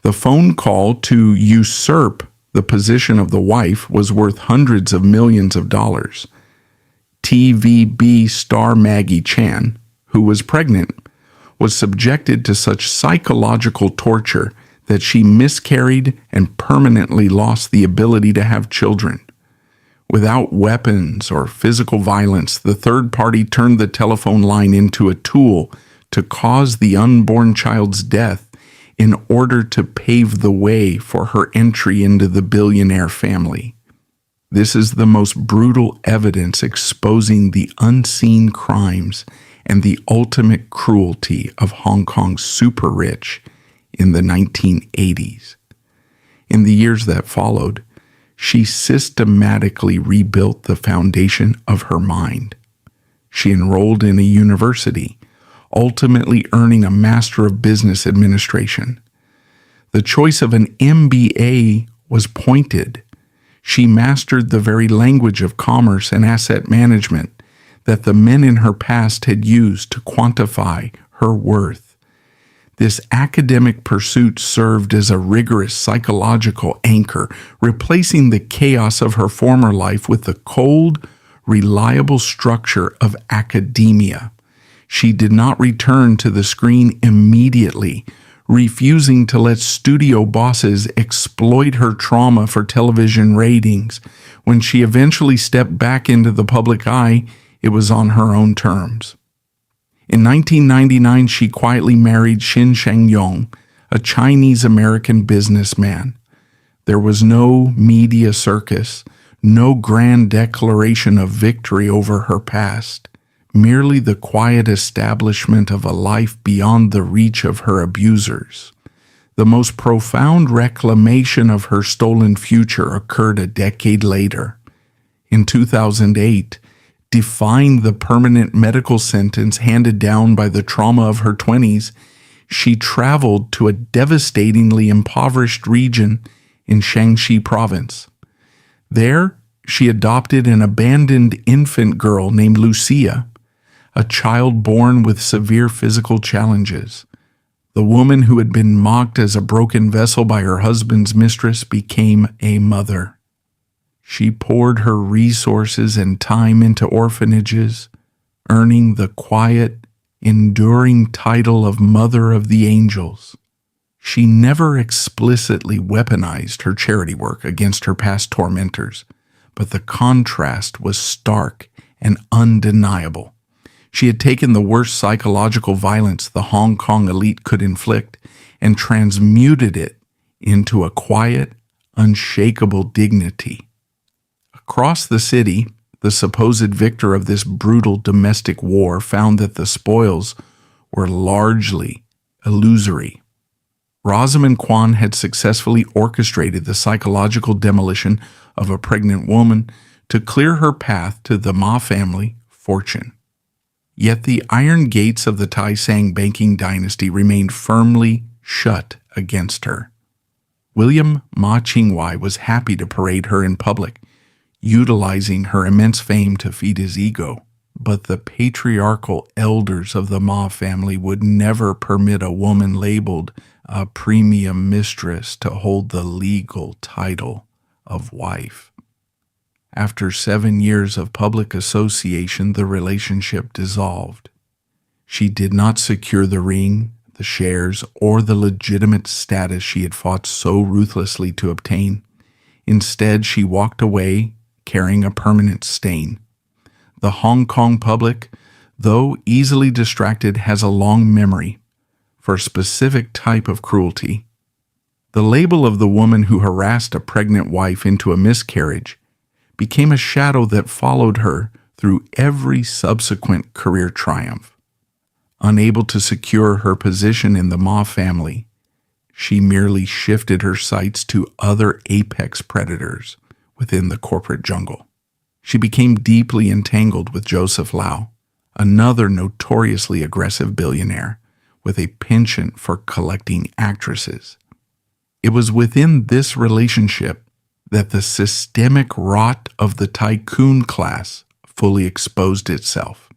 The phone call to usurp the position of the wife was worth hundreds of millions of dollars. TVB star Maggie Chan, who was pregnant, was subjected to such psychological torture that she miscarried and permanently lost the ability to have children. Without weapons or physical violence, the third party turned the telephone line into a tool to cause the unborn child's death in order to pave the way for her entry into the billionaire family. This is the most brutal evidence exposing the unseen crimes and the ultimate cruelty of Hong Kong's super-rich in the 1980s. In the years that followed, she systematically rebuilt the foundation of her mind. She enrolled in a university, ultimately earning a Master of Business Administration. The choice of an MBA was pointed. She mastered the very language of commerce and asset management that the men in her past had used to quantify her worth. This academic pursuit served as a rigorous psychological anchor, replacing the chaos of her former life with the cold, reliable structure of academia. She did not return to the screen immediately, refusing to let studio bosses exploit her trauma for television ratings. When she eventually stepped back into the public eye, it was on her own terms. In 1999, she quietly married Shin Shangyong, a Chinese-American businessman. There was no media circus, no grand declaration of victory over her past, merely the quiet establishment of a life beyond the reach of her abusers. The most profound reclamation of her stolen future occurred a decade later. In 2008, defying the permanent medical sentence handed down by the trauma of her 20s, she traveled to a devastatingly impoverished region in Shaanxi province. There, she adopted an abandoned infant girl named Lucia, a child born with severe physical challenges. The woman who had been mocked as a broken vessel by her husband's mistress became a mother. She poured her resources and time into orphanages, earning the quiet, enduring title of Mother of the Angels. She never explicitly weaponized her charity work against her past tormentors, but the contrast was stark and undeniable. She had taken the worst psychological violence the Hong Kong elite could inflict and transmuted it into a quiet, unshakable dignity. Across the city, the supposed victor of this brutal domestic war found that the spoils were largely illusory. Rosamond Kwan had successfully orchestrated the psychological demolition of a pregnant woman to clear her path to the Ma family fortune. Yet the iron gates of the Tai Sang banking dynasty remained firmly shut against her. William Ma Ching-wai was happy to parade her in public, utilizing her immense fame to feed his ego. But the patriarchal elders of the Ma family would never permit a woman labeled a premium mistress to hold the legal title of wife. After 7 years of public association, the relationship dissolved. She did not secure the ring, the shares, or the legitimate status she had fought so ruthlessly to obtain. Instead, she walked away carrying a permanent stain. The Hong Kong public, though easily distracted, has a long memory for a specific type of cruelty. The label of the woman who harassed a pregnant wife into a miscarriage became a shadow that followed her through every subsequent career triumph. Unable to secure her position in the Ma family, she merely shifted her sights to other apex predators within the corporate jungle. She became deeply entangled with Joseph Lau, another notoriously aggressive billionaire with a penchant for collecting actresses. It was within this relationship that the systemic rot of the tycoon class fully exposed itself.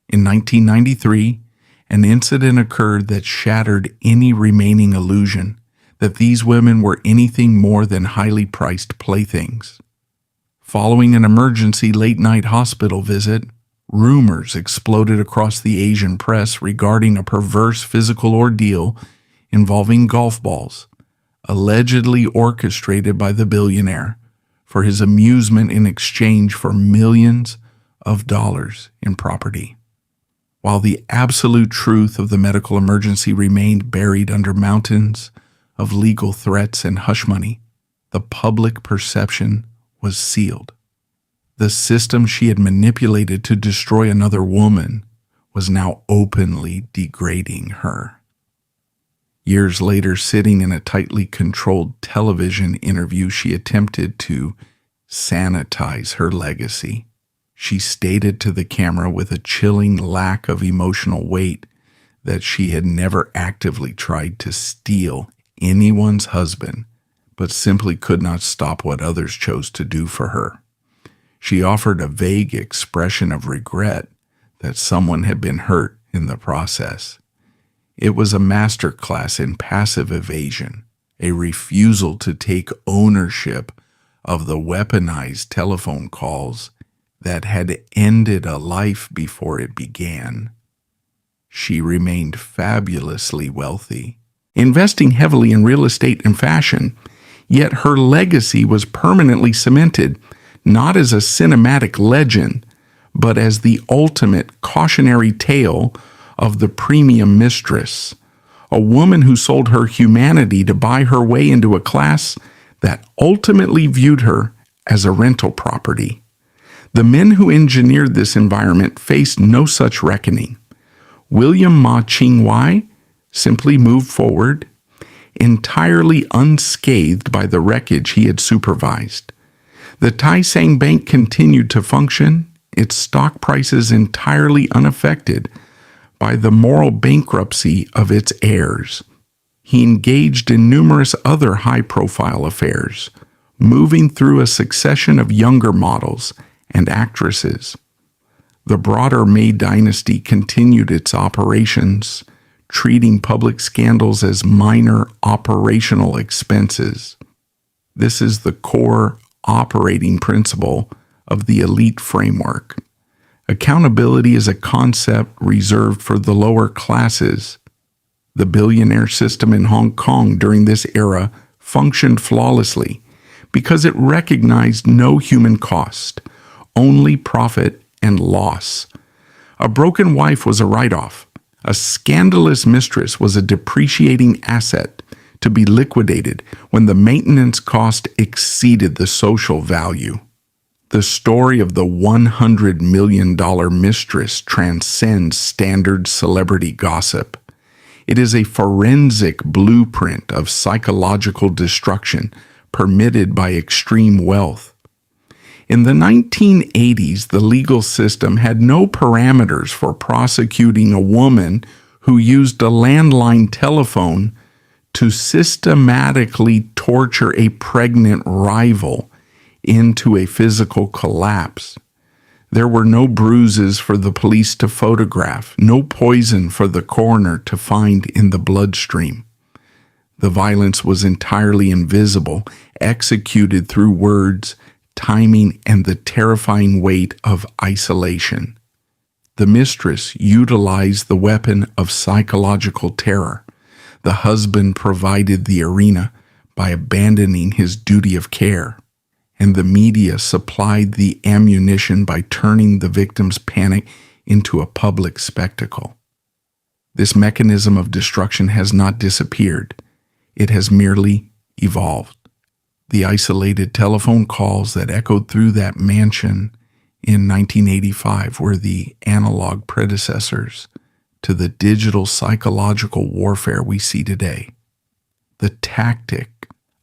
In 1993, an incident occurred that shattered any remaining illusion that these women were anything more than highly priced playthings. Following an emergency late-night hospital visit, rumors exploded across the Asian press regarding a perverse physical ordeal involving golf balls, allegedly orchestrated by the billionaire for his amusement in exchange for millions of dollars in property. While the absolute truth of the medical emergency remained buried under mountains of legal threats and hush money, the public perception was sealed. The system she had manipulated to destroy another woman was now openly degrading her. Years later, sitting in a tightly controlled television interview, she attempted to sanitize her legacy. She stated to the camera with a chilling lack of emotional weight that she had never actively tried to steal anyone's husband, but simply could not stop what others chose to do for her. She offered a vague expression of regret that someone had been hurt in the process. It was a masterclass in passive evasion, a refusal to take ownership of the weaponized telephone calls that had ended a life before it began. She remained fabulously wealthy, investing heavily in real estate and fashion, yet her legacy was permanently cemented, not as a cinematic legend, but as the ultimate cautionary tale of the premium mistress, a woman who sold her humanity to buy her way into a class that ultimately viewed her as a rental property. The men who engineered this environment faced no such reckoning. William Ma Ching-wai simply moved forward, entirely unscathed by the wreckage he had supervised. The Tai Sang Bank continued to function, its stock prices entirely unaffected by the moral bankruptcy of its heirs. He engaged in numerous other high-profile affairs, moving through a succession of younger models and actresses. The broader Mei dynasty continued its operations, treating public scandals as minor operational expenses. This is the core operating principle of the elite framework. Accountability is a concept reserved for the lower classes. The billionaire system in Hong Kong during this era functioned flawlessly because it recognized no human cost, only profit and loss. A broken wife was a write-off. A scandalous mistress was a depreciating asset to be liquidated when the maintenance cost exceeded the social value. The story of the $100 million mistress transcends standard celebrity gossip. It is a forensic blueprint of psychological destruction permitted by extreme wealth. In the 1980s, the legal system had no parameters for prosecuting a woman who used a landline telephone to systematically torture a pregnant rival into a physical collapse. There were no bruises for the police to photograph, no poison for the coroner to find in the bloodstream. The violence was entirely invisible, executed through words, timing, and the terrifying weight of isolation. The mistress utilized the weapon of psychological terror. The husband provided the arena by abandoning his duty of care, and the media supplied the ammunition by turning the victim's panic into a public spectacle. This mechanism of destruction has not disappeared. It has merely evolved. The isolated telephone calls that echoed through that mansion in 1985 were the analog predecessors to the digital psychological warfare we see today. The tactic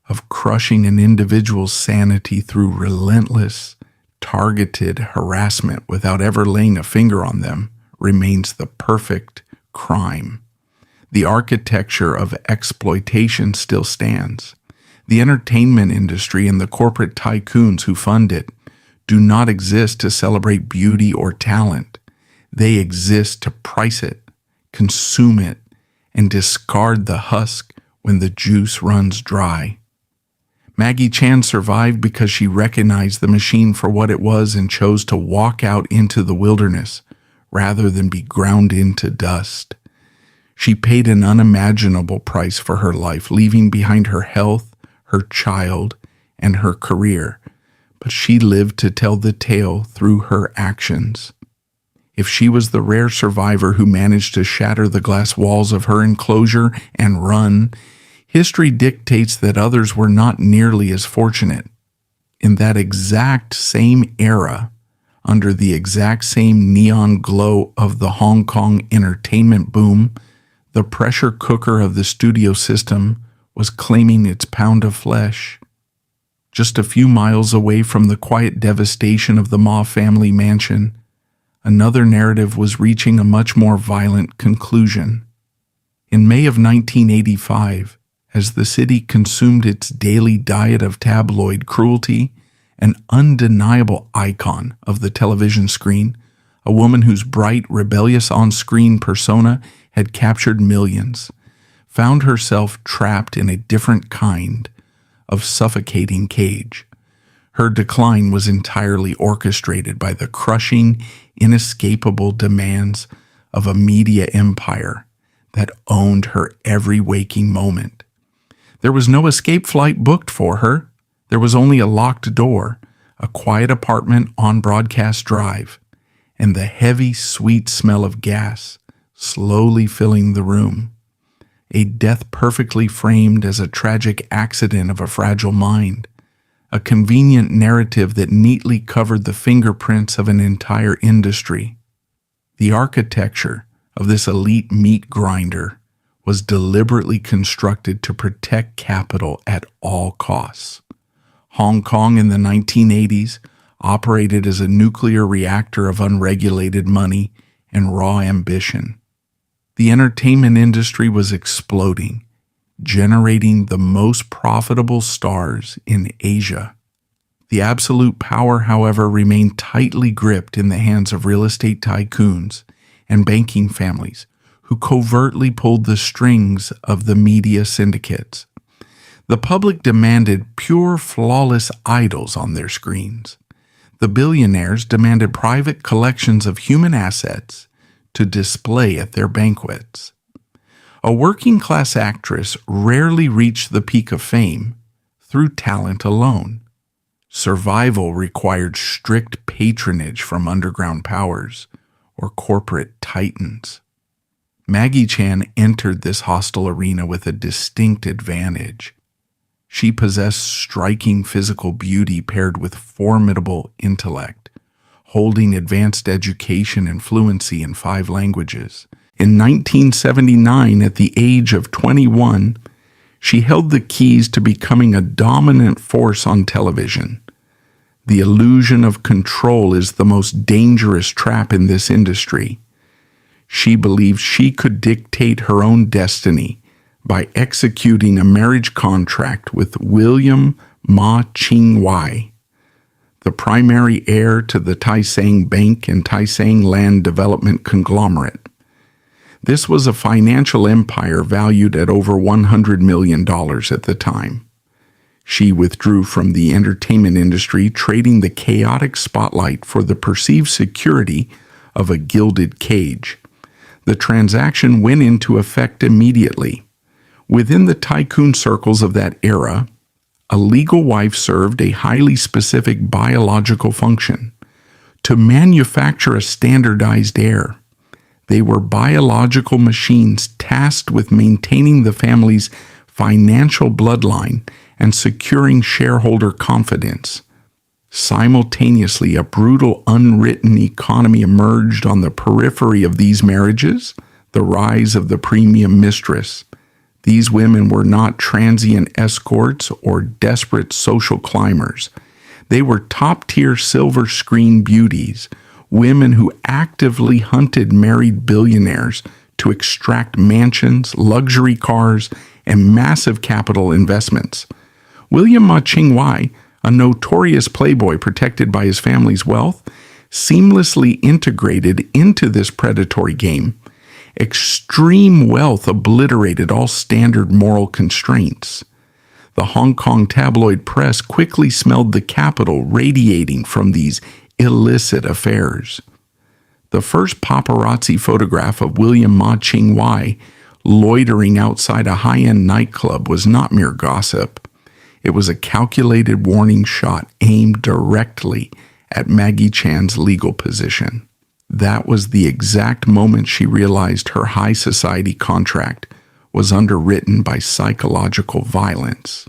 of crushing an individual's sanity through relentless, targeted harassment without ever laying a finger on them remains the perfect crime. The architecture of exploitation still stands. The entertainment industry and the corporate tycoons who fund it do not exist to celebrate beauty or talent. They exist to price it, consume it, and discard the husk when the juice runs dry. Maggie Chan survived because she recognized the machine for what it was and chose to walk out into the wilderness rather than be ground into dust. She paid an unimaginable price for her life, leaving behind her health, her child, and her career, but she lived to tell the tale through her actions. If she was the rare survivor who managed to shatter the glass walls of her enclosure and run, history dictates that others were not nearly as fortunate. In that exact same era, under the exact same neon glow of the Hong Kong entertainment boom, the pressure cooker of the studio system was claiming its pound of flesh. Just a few miles away from the quiet devastation of the Ma family mansion, another narrative was reaching a much more violent conclusion. In May of 1985, as the city consumed its daily diet of tabloid cruelty, an undeniable icon of the television screen, a woman whose bright, rebellious on-screen persona had captured millions, found herself trapped in a different kind of suffocating cage. Her decline was entirely orchestrated by the crushing, inescapable demands of a media empire that owned her every waking moment. There was no escape flight booked for her. There was only a locked door, a quiet apartment on Broadcast Drive, and the heavy, sweet smell of gas slowly filling the room. A death perfectly framed as a tragic accident of a fragile mind. A convenient narrative that neatly covered the fingerprints of an entire industry. The architecture of this elite meat grinder was deliberately constructed to protect capital at all costs. Hong Kong in the 1980s operated as a nuclear reactor of unregulated money and raw ambition. The entertainment industry was exploding, generating the most profitable stars in Asia. The absolute power, however, remained tightly gripped in the hands of real estate tycoons and banking families who covertly pulled the strings of the media syndicates. The public demanded pure, flawless idols on their screens. The billionaires demanded private collections of human assets to display at their banquets. A working-class actress rarely reached the peak of fame through talent alone. Survival required strict patronage from underground powers or corporate titans. Maggie Chan entered this hostile arena with a distinct advantage. She possessed striking physical beauty paired with formidable intellect, holding advanced education and fluency in 5 languages. In 1979, at the age of 21, she held the keys to becoming a dominant force on television. The illusion of control is the most dangerous trap in this industry. She believed she could dictate her own destiny by executing a marriage contract with William Ma Ching-wai, the primary heir to the Tai Sang Bank and Tai Sang Land Development Conglomerate. This was a financial empire valued at over $100 million at the time. She withdrew from the entertainment industry, trading the chaotic spotlight for the perceived security of a gilded cage. The transaction went into effect immediately. Within the tycoon circles of that era, a legal wife served a highly specific biological function: to manufacture a standardized heir. They were biological machines tasked with maintaining the family's financial bloodline and securing shareholder confidence. Simultaneously, a brutal, unwritten economy emerged on the periphery of these marriages: the rise of the premium mistress. These women were not transient escorts or desperate social climbers. They were top-tier silver screen beauties, women who actively hunted married billionaires to extract mansions, luxury cars, and massive capital investments. William Ma Ching-wai, a notorious playboy protected by his family's wealth, seamlessly integrated into this predatory game, Extreme wealth obliterated all standard moral constraints. The Hong Kong tabloid press quickly smelled the capital radiating from these illicit affairs. The first paparazzi photograph of William Ma Ching-wai loitering outside a high-end nightclub was not mere gossip. It was a calculated warning shot aimed directly at Maggie Chan's legal position. That was the exact moment she realized her high society contract was underwritten by psychological violence.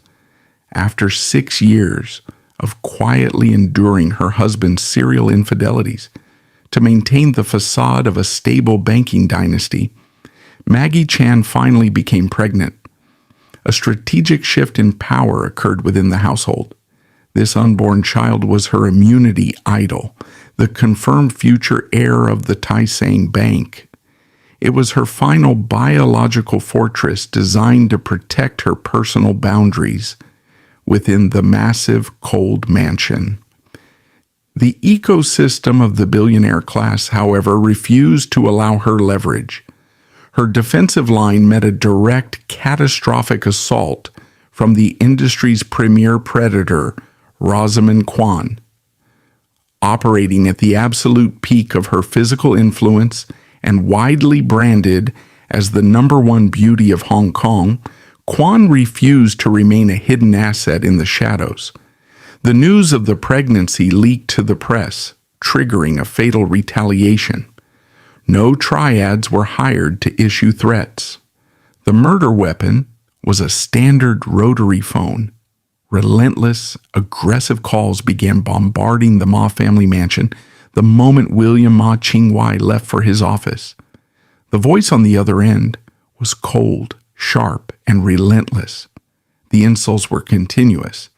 After 6 years of quietly enduring her husband's serial infidelities to maintain the facade of a stable banking dynasty, Maggie Chan finally became pregnant. A strategic shift in power occurred within the household. This unborn child was her immunity idol, the confirmed future heir of the Tai Seng Bank. It was her final biological fortress designed to protect her personal boundaries within the massive cold mansion. The ecosystem of the billionaire class, however, refused to allow her leverage. Her defensive line met a direct, catastrophic assault from the industry's premier predator, Rosamund Kwan. Operating at the absolute peak of her physical influence and widely branded as the #1 beauty of Hong Kong, Kwan refused to remain a hidden asset in the shadows. The news of the pregnancy leaked to the press, triggering a fatal retaliation. No triads were hired to issue threats. The murder weapon was a standard rotary phone. Relentless, aggressive calls began bombarding the Ma family mansion the moment William Ma Ching-wai left for his office. The voice on the other end was cold, sharp, and relentless. The insults were continuous,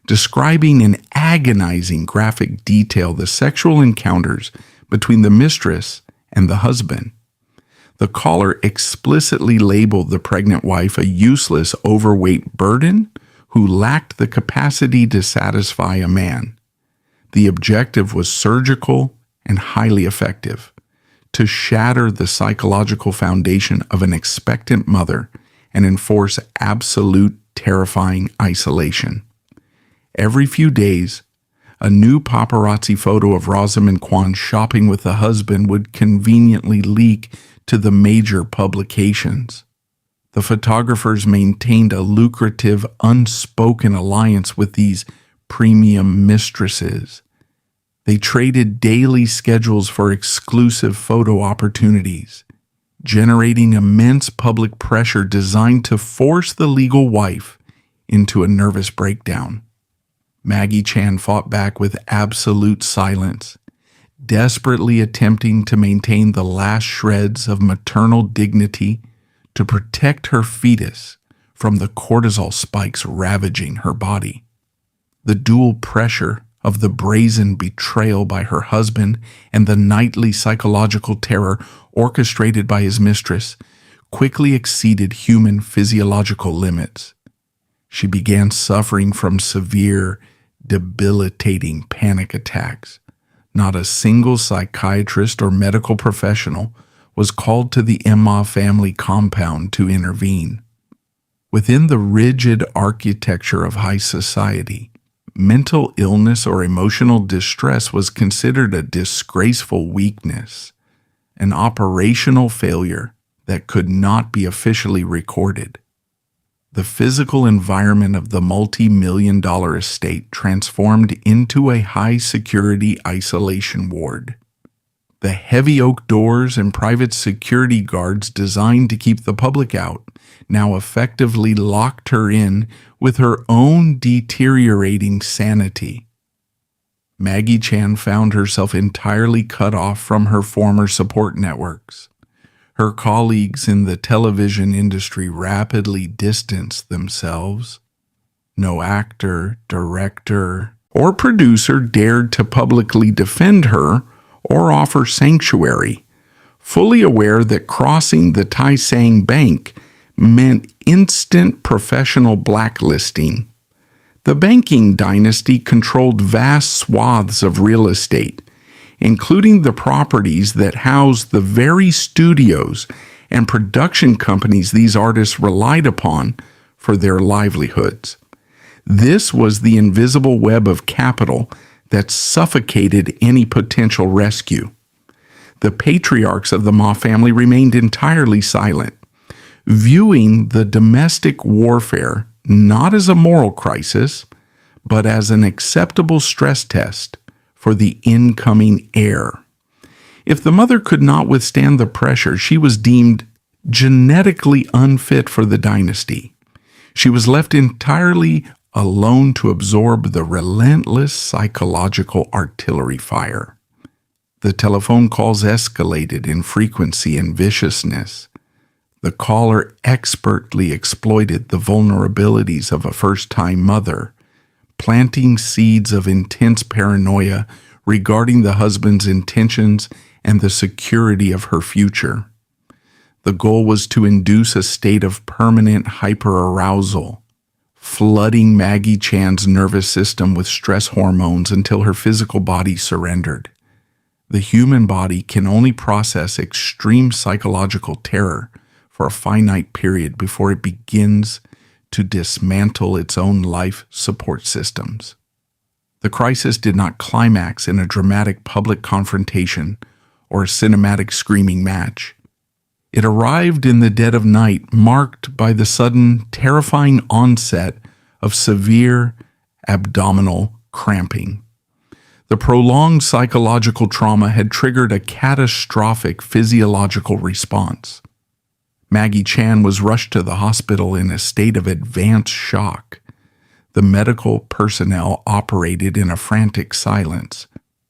describing in agonizing graphic detail the sexual encounters between the mistress and the husband. The caller explicitly labeled the pregnant wife a useless, overweight burden who lacked the capacity to satisfy a man. The objective was surgical and highly effective: to shatter the psychological foundation of an expectant mother and enforce absolute, terrifying isolation. Every few days, a new paparazzi photo of Rosamund Kwan shopping with the husband would conveniently leak to the major publications. The photographers maintained a lucrative, unspoken alliance with these premium mistresses. They traded daily schedules for exclusive photo opportunities, generating immense public pressure designed to force the legal wife into a nervous breakdown. Maggie Chan fought back with absolute silence, desperately attempting to maintain the last shreds of maternal dignity to protect her fetus from the cortisol spikes ravaging her body. The dual pressure of the brazen betrayal by her husband and the nightly psychological terror orchestrated by his mistress quickly exceeded human physiological limits. She began suffering from severe, debilitating panic attacks. Not a single psychiatrist or medical professional was called to the Ma family compound to intervene. Within the rigid architecture of high society, mental illness or emotional distress was considered a disgraceful weakness, an operational failure that could not be officially recorded. The physical environment of the multi-million-dollar estate transformed into a high-security isolation ward. The heavy oak doors and private security guards designed to keep the public out now effectively locked her in with her own deteriorating sanity. Maggie Chan found herself entirely cut off from her former support networks. Her colleagues in the television industry rapidly distanced themselves. No actor, director, or producer dared to publicly defend her or offer sanctuary, fully aware that crossing the Tai Seng Bank meant instant professional blacklisting. The banking dynasty controlled vast swaths of real estate, including the properties that housed the very studios and production companies these artists relied upon for their livelihoods. This was the invisible web of capital that suffocated any potential rescue. The patriarchs of the Ma family remained entirely silent, viewing the domestic warfare not as a moral crisis, but as an acceptable stress test for the incoming heir. If the mother could not withstand the pressure, she was deemed genetically unfit for the dynasty. She was left entirely alone to absorb the relentless psychological artillery fire. The telephone calls escalated in frequency and viciousness. The caller expertly exploited the vulnerabilities of a first-time mother, planting seeds of intense paranoia regarding the husband's intentions and the security of her future. The goal was to induce a state of permanent hyperarousal, flooding Maggie Chan's nervous system with stress hormones until her physical body surrendered. The human body can only process extreme psychological terror for a finite period before it begins to dismantle its own life support systems. The crisis did not climax in a dramatic public confrontation or a cinematic screaming match. It arrived in the dead of night, marked by the sudden, terrifying onset of severe abdominal cramping. The prolonged psychological trauma had triggered a catastrophic physiological response. Maggie Chan was rushed to the hospital in a state of advanced shock. The medical personnel operated in a frantic silence,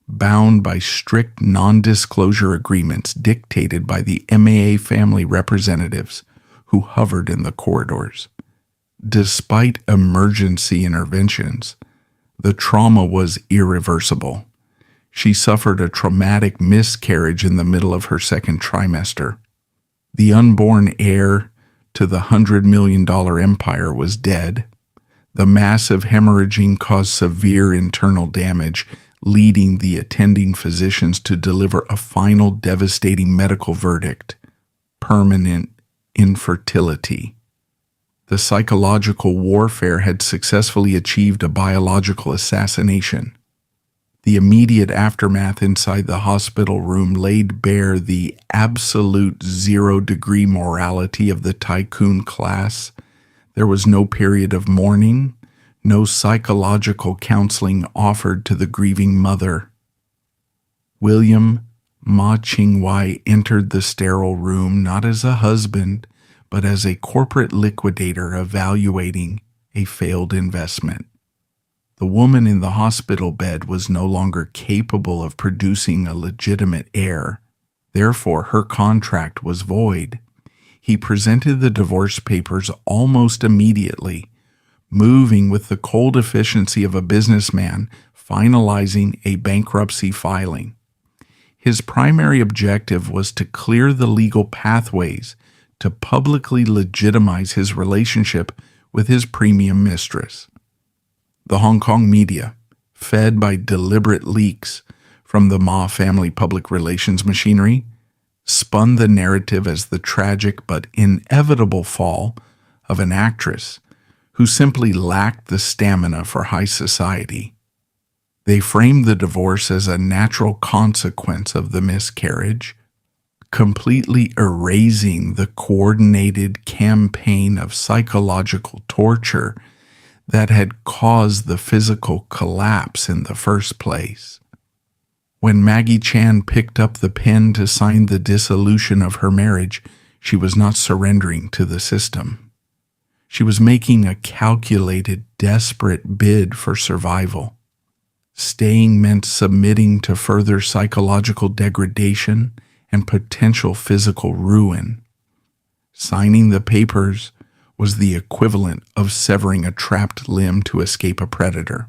bound by strict non-disclosure agreements dictated by the MAA family representatives who hovered in the corridors. Despite emergency interventions, the trauma was irreversible. She suffered a traumatic miscarriage in the middle of her second trimester. The unborn heir to the $100 million empire was dead. The massive hemorrhaging caused severe internal damage, leading the attending physicians to deliver a final devastating medical verdict: permanent infertility. The psychological warfare had successfully achieved a biological assassination. The immediate aftermath inside the hospital room laid bare the absolute zero-degree morality of the tycoon class. There was no period of mourning, no psychological counseling offered to the grieving mother. William Ma Ching-wai entered the sterile room not as a husband, but as a corporate liquidator evaluating a failed investment. The woman in the hospital bed was no longer capable of producing a legitimate heir. Therefore, her contract was void. He presented the divorce papers almost immediately, moving with the cold efficiency of a businessman finalizing a bankruptcy filing. His primary objective was to clear the legal pathways to publicly legitimize his relationship with his premium mistress. The Hong Kong media, fed by deliberate leaks from the Ma family public relations machinery, spun the narrative as the tragic but inevitable fall of an actress who simply lacked the stamina for high society. They framed the divorce as a natural consequence of the miscarriage, completely erasing the coordinated campaign of psychological torture that had caused the physical collapse in the first place. When Maggie Chan picked up the pen to sign the dissolution of her marriage, she was not surrendering to the system. She was making a calculated, desperate bid for survival. Staying meant submitting to further psychological degradation and potential physical ruin. Signing the papers was the equivalent of severing a trapped limb to escape a predator.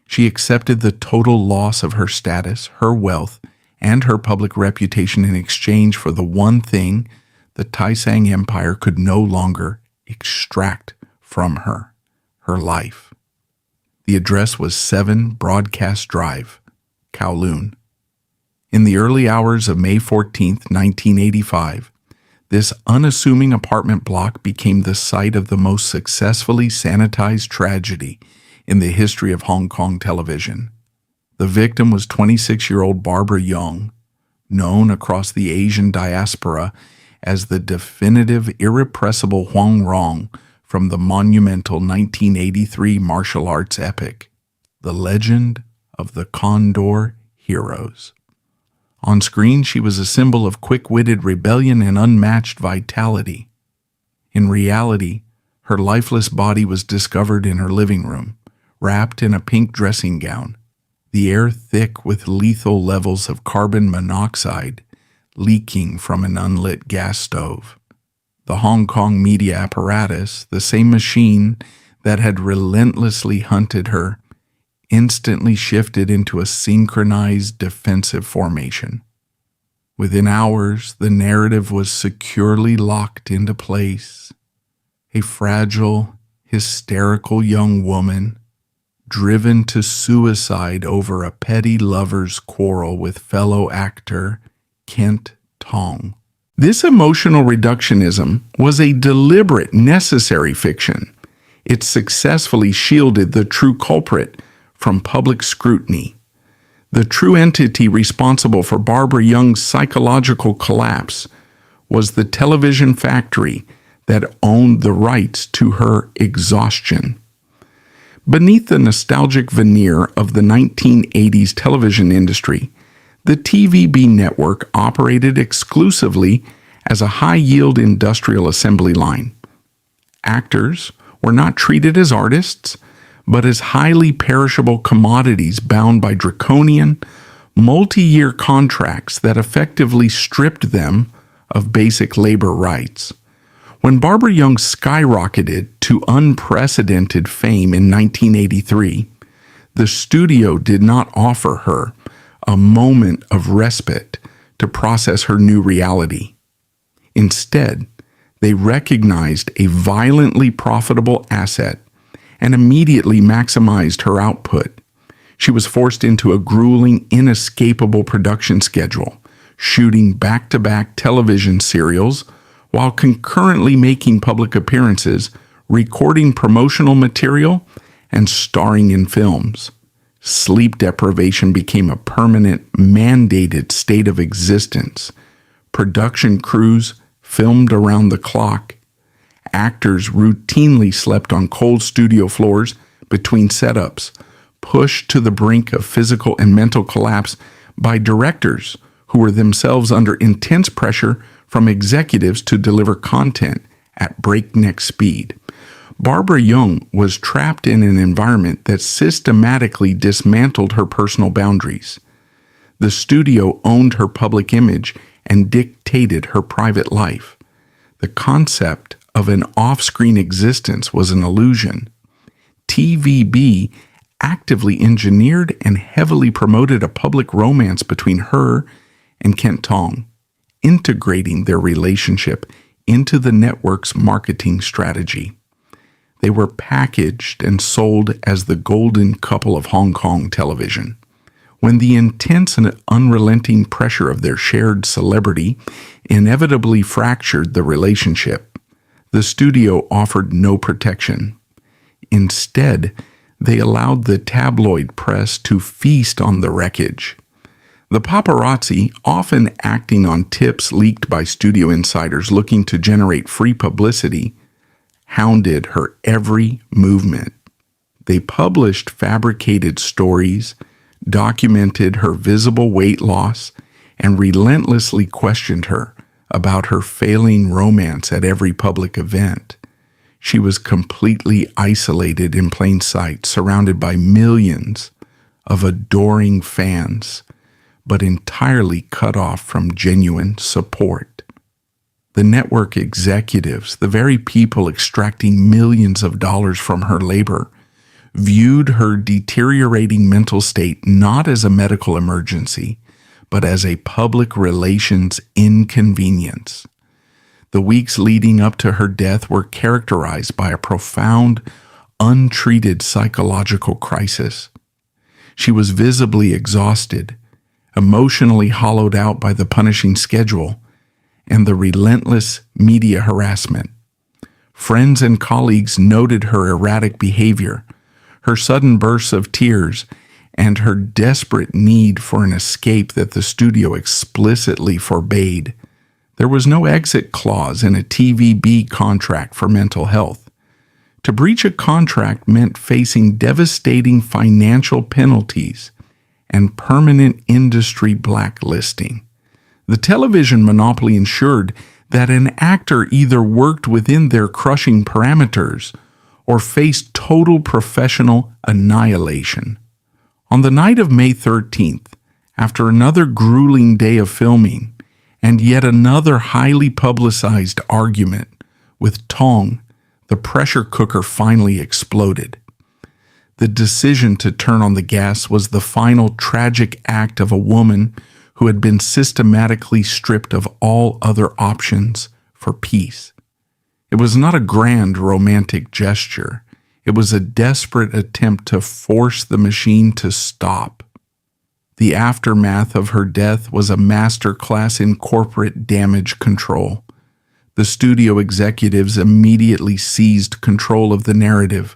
She accepted the total loss of her status, her wealth, and her public reputation in exchange for the one thing the Taisang Empire could no longer extract from her: her life. The address was 7 Broadcast Drive, Kowloon. In the early hours of May 14, 1985, This unassuming apartment block became the site of the most successfully sanitized tragedy in the history of Hong Kong television. The victim was 26-year-old Barbara Young, known across the Asian diaspora as the definitive, irrepressible Huang Rong from the monumental 1983 martial arts epic, The Legend of the Condor Heroes. On screen, she was a symbol of quick-witted rebellion and unmatched vitality. In reality, her lifeless body was discovered in her living room, wrapped in a pink dressing gown, the air thick with lethal levels of carbon monoxide leaking from an unlit gas stove. The Hong Kong media apparatus, the same machine that had relentlessly hunted her, instantly shifted into a synchronized defensive formation. Within hours, the narrative was securely locked into place. A fragile, hysterical young woman, driven to suicide over a petty lover's quarrel with fellow actor Kent Tong. This emotional reductionism was a deliberate, necessary fiction. It successfully shielded the true culprit from public scrutiny. The true entity responsible for Barbara Young's psychological collapse was the television factory that owned the rights to her exhaustion. Beneath the nostalgic veneer of the 1980s television industry, the TVB network operated exclusively as a high-yield industrial assembly line. Actors were not treated as artists, but as highly perishable commodities bound by draconian, multi-year contracts that effectively stripped them of basic labor rights. When Barbara Young skyrocketed to unprecedented fame in 1983, the studio did not offer her a moment of respite to process her new reality. Instead, they recognized a violently profitable asset and immediately maximized her output. She was forced into a grueling, inescapable production schedule, shooting back-to-back television serials while concurrently making public appearances, recording promotional material, and starring in films. Sleep deprivation became a permanent, mandated state of existence. Production crews filmed around the clock. Actors routinely slept on cold studio floors between setups, pushed to the brink of physical and mental collapse by directors who were themselves under intense pressure from executives to deliver content at breakneck speed. Barbara Young was trapped in an environment that systematically dismantled her personal boundaries. The studio owned her public image and dictated her private life. The concept of an off-screen existence was an illusion. TVB actively engineered and heavily promoted a public romance between her and Kent Tong, integrating their relationship into the network's marketing strategy. They were packaged and sold as the golden couple of Hong Kong television. When the intense and unrelenting pressure of their shared celebrity inevitably fractured the relationship, the studio offered no protection. Instead, they allowed the tabloid press to feast on the wreckage. The paparazzi, often acting on tips leaked by studio insiders looking to generate free publicity, hounded her every movement. They published fabricated stories, documented her visible weight loss, and relentlessly questioned her about her failing romance at every public event. She was completely isolated in plain sight, surrounded by millions of adoring fans, but entirely cut off from genuine support. The network executives, the very people extracting millions of dollars from her labor, viewed her deteriorating mental state not as a medical emergency, but as a public relations inconvenience. The weeks leading up to her death were characterized by a profound, untreated psychological crisis. She was visibly exhausted, emotionally hollowed out by the punishing schedule, and the relentless media harassment. Friends and colleagues noted her erratic behavior, her sudden bursts of tears, and her desperate need for an escape that the studio explicitly forbade. There was no exit clause in a TVB contract for mental health. To breach a contract meant facing devastating financial penalties and permanent industry blacklisting. The television monopoly ensured that an actor either worked within their crushing parameters or faced total professional annihilation. On the night of May 13th, after another grueling day of filming and yet another highly publicized argument with Tong, the pressure cooker finally exploded. The decision to turn on the gas was the final tragic act of a woman who had been systematically stripped of all other options for peace. It was not a grand romantic gesture. It was a desperate attempt to force the machine to stop. The aftermath of her death was a masterclass in corporate damage control. The studio executives immediately seized control of the narrative.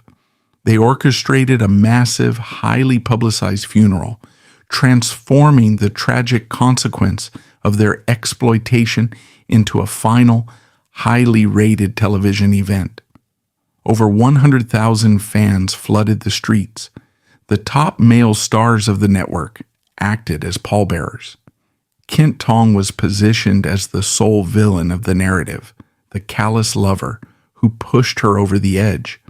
They orchestrated a massive, highly publicized funeral, transforming the tragic consequence of their exploitation into a final, highly rated television event. Over 100,000 fans flooded the streets. The top male stars of the network acted as pallbearers. Kent Tong was positioned as the sole villain of the narrative, the callous lover who pushed her over the edge.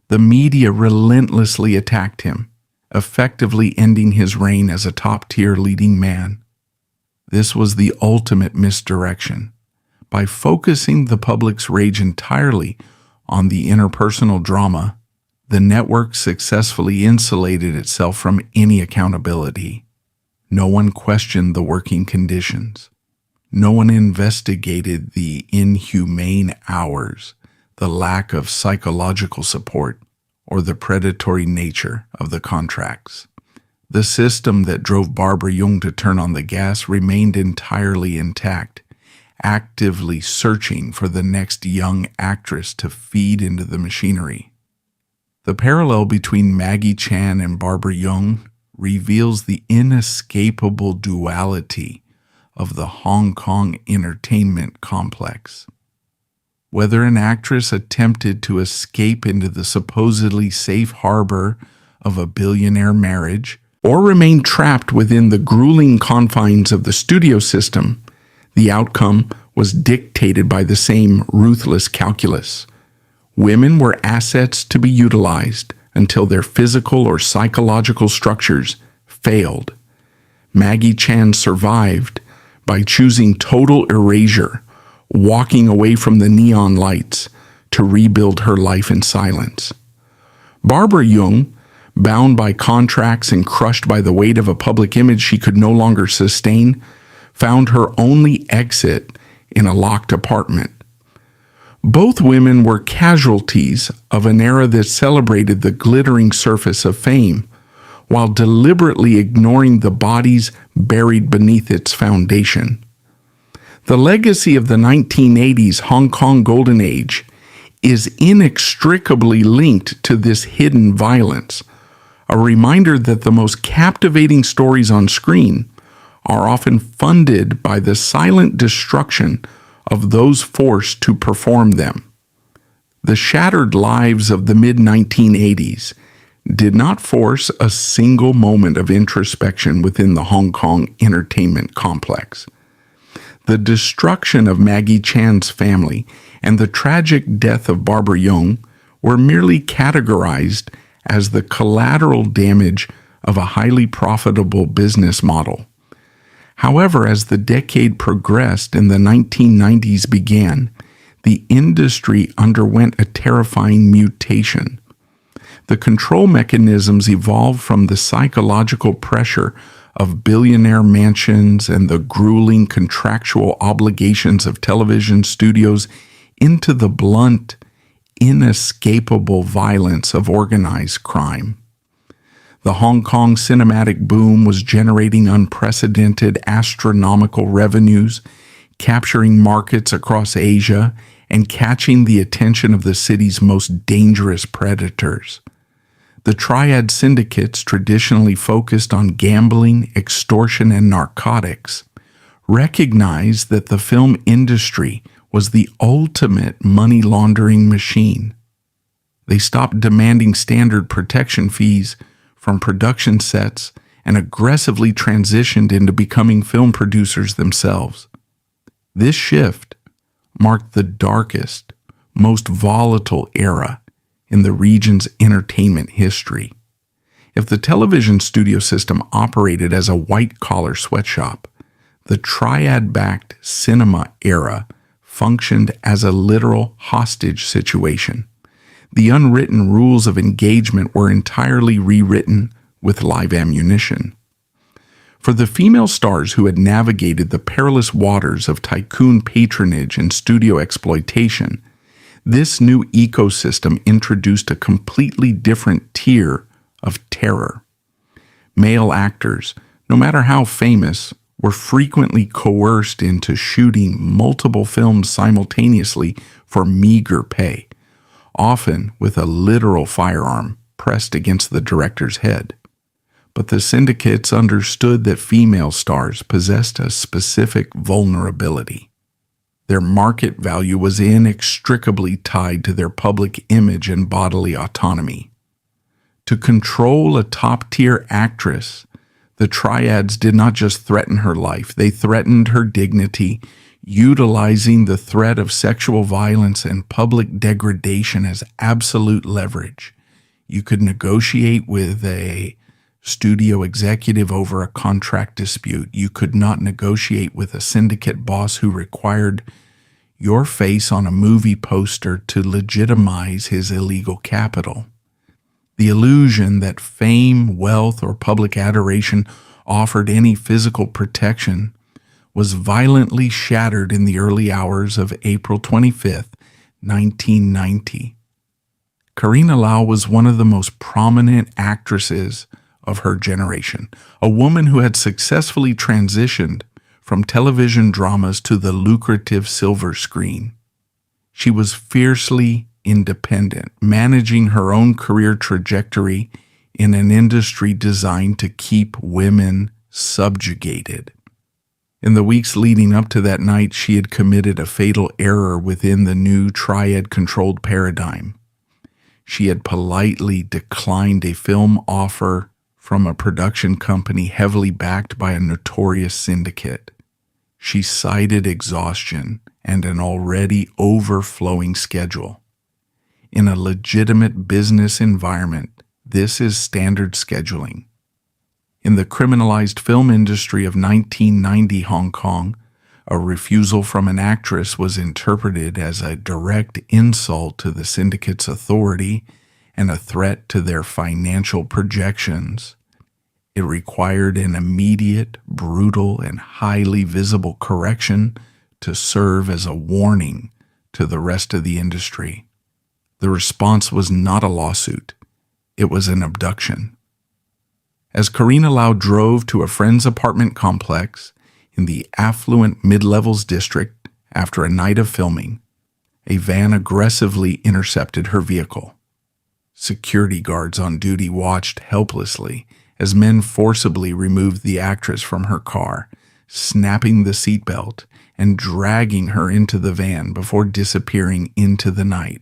The media relentlessly attacked him, effectively ending his reign as a top-tier leading man. This was the ultimate misdirection. By focusing the public's rage entirely on the interpersonal drama, the network successfully insulated itself from any accountability. No one questioned the working conditions. No one investigated the inhumane hours, the lack of psychological support, or the predatory nature of the contracts. The system that drove Barbara Young to turn on the gas remained entirely intact, actively searching for the next young actress to feed into the machinery. The parallel between Maggie Chan and Barbara Young reveals the inescapable duality of the Hong Kong entertainment complex. Whether an actress attempted to escape into the supposedly safe harbor of a billionaire marriage or remained trapped within the grueling confines of the studio system, the outcome was dictated by the same ruthless calculus. Women were assets to be utilized until their physical or psychological structures failed. Maggie Chan survived by choosing total erasure, walking away from the neon lights to rebuild her life in silence. Barbara Young, bound by contracts and crushed by the weight of a public image she could no longer sustain, found her only exit in a locked apartment. Both women were casualties of an era that celebrated the glittering surface of fame, while deliberately ignoring the bodies buried beneath its foundation. The legacy of the 1980s Hong Kong Golden Age is inextricably linked to this hidden violence, a reminder that the most captivating stories on screen are often funded by the silent destruction of those forced to perform them. The shattered lives of the mid-1980s did not force a single moment of introspection within the Hong Kong entertainment complex. The destruction of Maggie Chan's family and the tragic death of Barbara Young were merely categorized as the collateral damage of a highly profitable business model. However, as the decade progressed and the 1990s began, the industry underwent a terrifying mutation. The control mechanisms evolved from the psychological pressure of billionaire mansions and the grueling contractual obligations of television studios into the blunt, inescapable violence of organized crime. The Hong Kong cinematic boom was generating unprecedented astronomical revenues, capturing markets across Asia and catching the attention of the city's most dangerous predators. The triad syndicates, traditionally focused on gambling, extortion, and narcotics, recognized that the film industry was the ultimate money laundering machine. They stopped demanding standard protection fees from production sets and aggressively transitioned into becoming film producers themselves. This shift marked the darkest, most volatile era in the region's entertainment history. If the television studio system operated as a white-collar sweatshop, the triad-backed cinema era functioned as a literal hostage situation. The unwritten rules of engagement were entirely rewritten with live ammunition. For the female stars who had navigated the perilous waters of tycoon patronage and studio exploitation, this new ecosystem introduced a completely different tier of terror. Male actors, no matter how famous, were frequently coerced into shooting multiple films simultaneously for meager pay, often with a literal firearm pressed against the director's head. But the syndicates understood that female stars possessed a specific vulnerability. Their market value was inextricably tied to their public image and bodily autonomy. To control a top-tier actress, the triads did not just threaten her life, they threatened her dignity, utilizing the threat of sexual violence and public degradation as absolute leverage. You could negotiate with a studio executive over a contract dispute. You could not negotiate with a syndicate boss who required your face on a movie poster to legitimize his illegal capital. The illusion that fame, wealth, or public adoration offered any physical protection was violently shattered in the early hours of April 25th, 1990. Karina Lau was one of the most prominent actresses of her generation, a woman who had successfully transitioned from television dramas to the lucrative silver screen. She was fiercely independent, managing her own career trajectory in an industry designed to keep women subjugated. In the weeks leading up to that night, she had committed a fatal error within the new triad-controlled paradigm. She had politely declined a film offer from a production company heavily backed by a notorious syndicate. She cited exhaustion and an already overflowing schedule. In a legitimate business environment, this is standard scheduling. In the criminalized film industry of 1990 Hong Kong, a refusal from an actress was interpreted as a direct insult to the syndicate's authority and a threat to their financial projections. It required an immediate, brutal, and highly visible correction to serve as a warning to the rest of the industry. The response was not a lawsuit. It was an abduction. As Karina Lau drove to a friend's apartment complex in the affluent mid-levels district after a night of filming, a van aggressively intercepted her vehicle. Security guards on duty watched helplessly as men forcibly removed the actress from her car, snapping the seatbelt and dragging her into the van before disappearing into the night.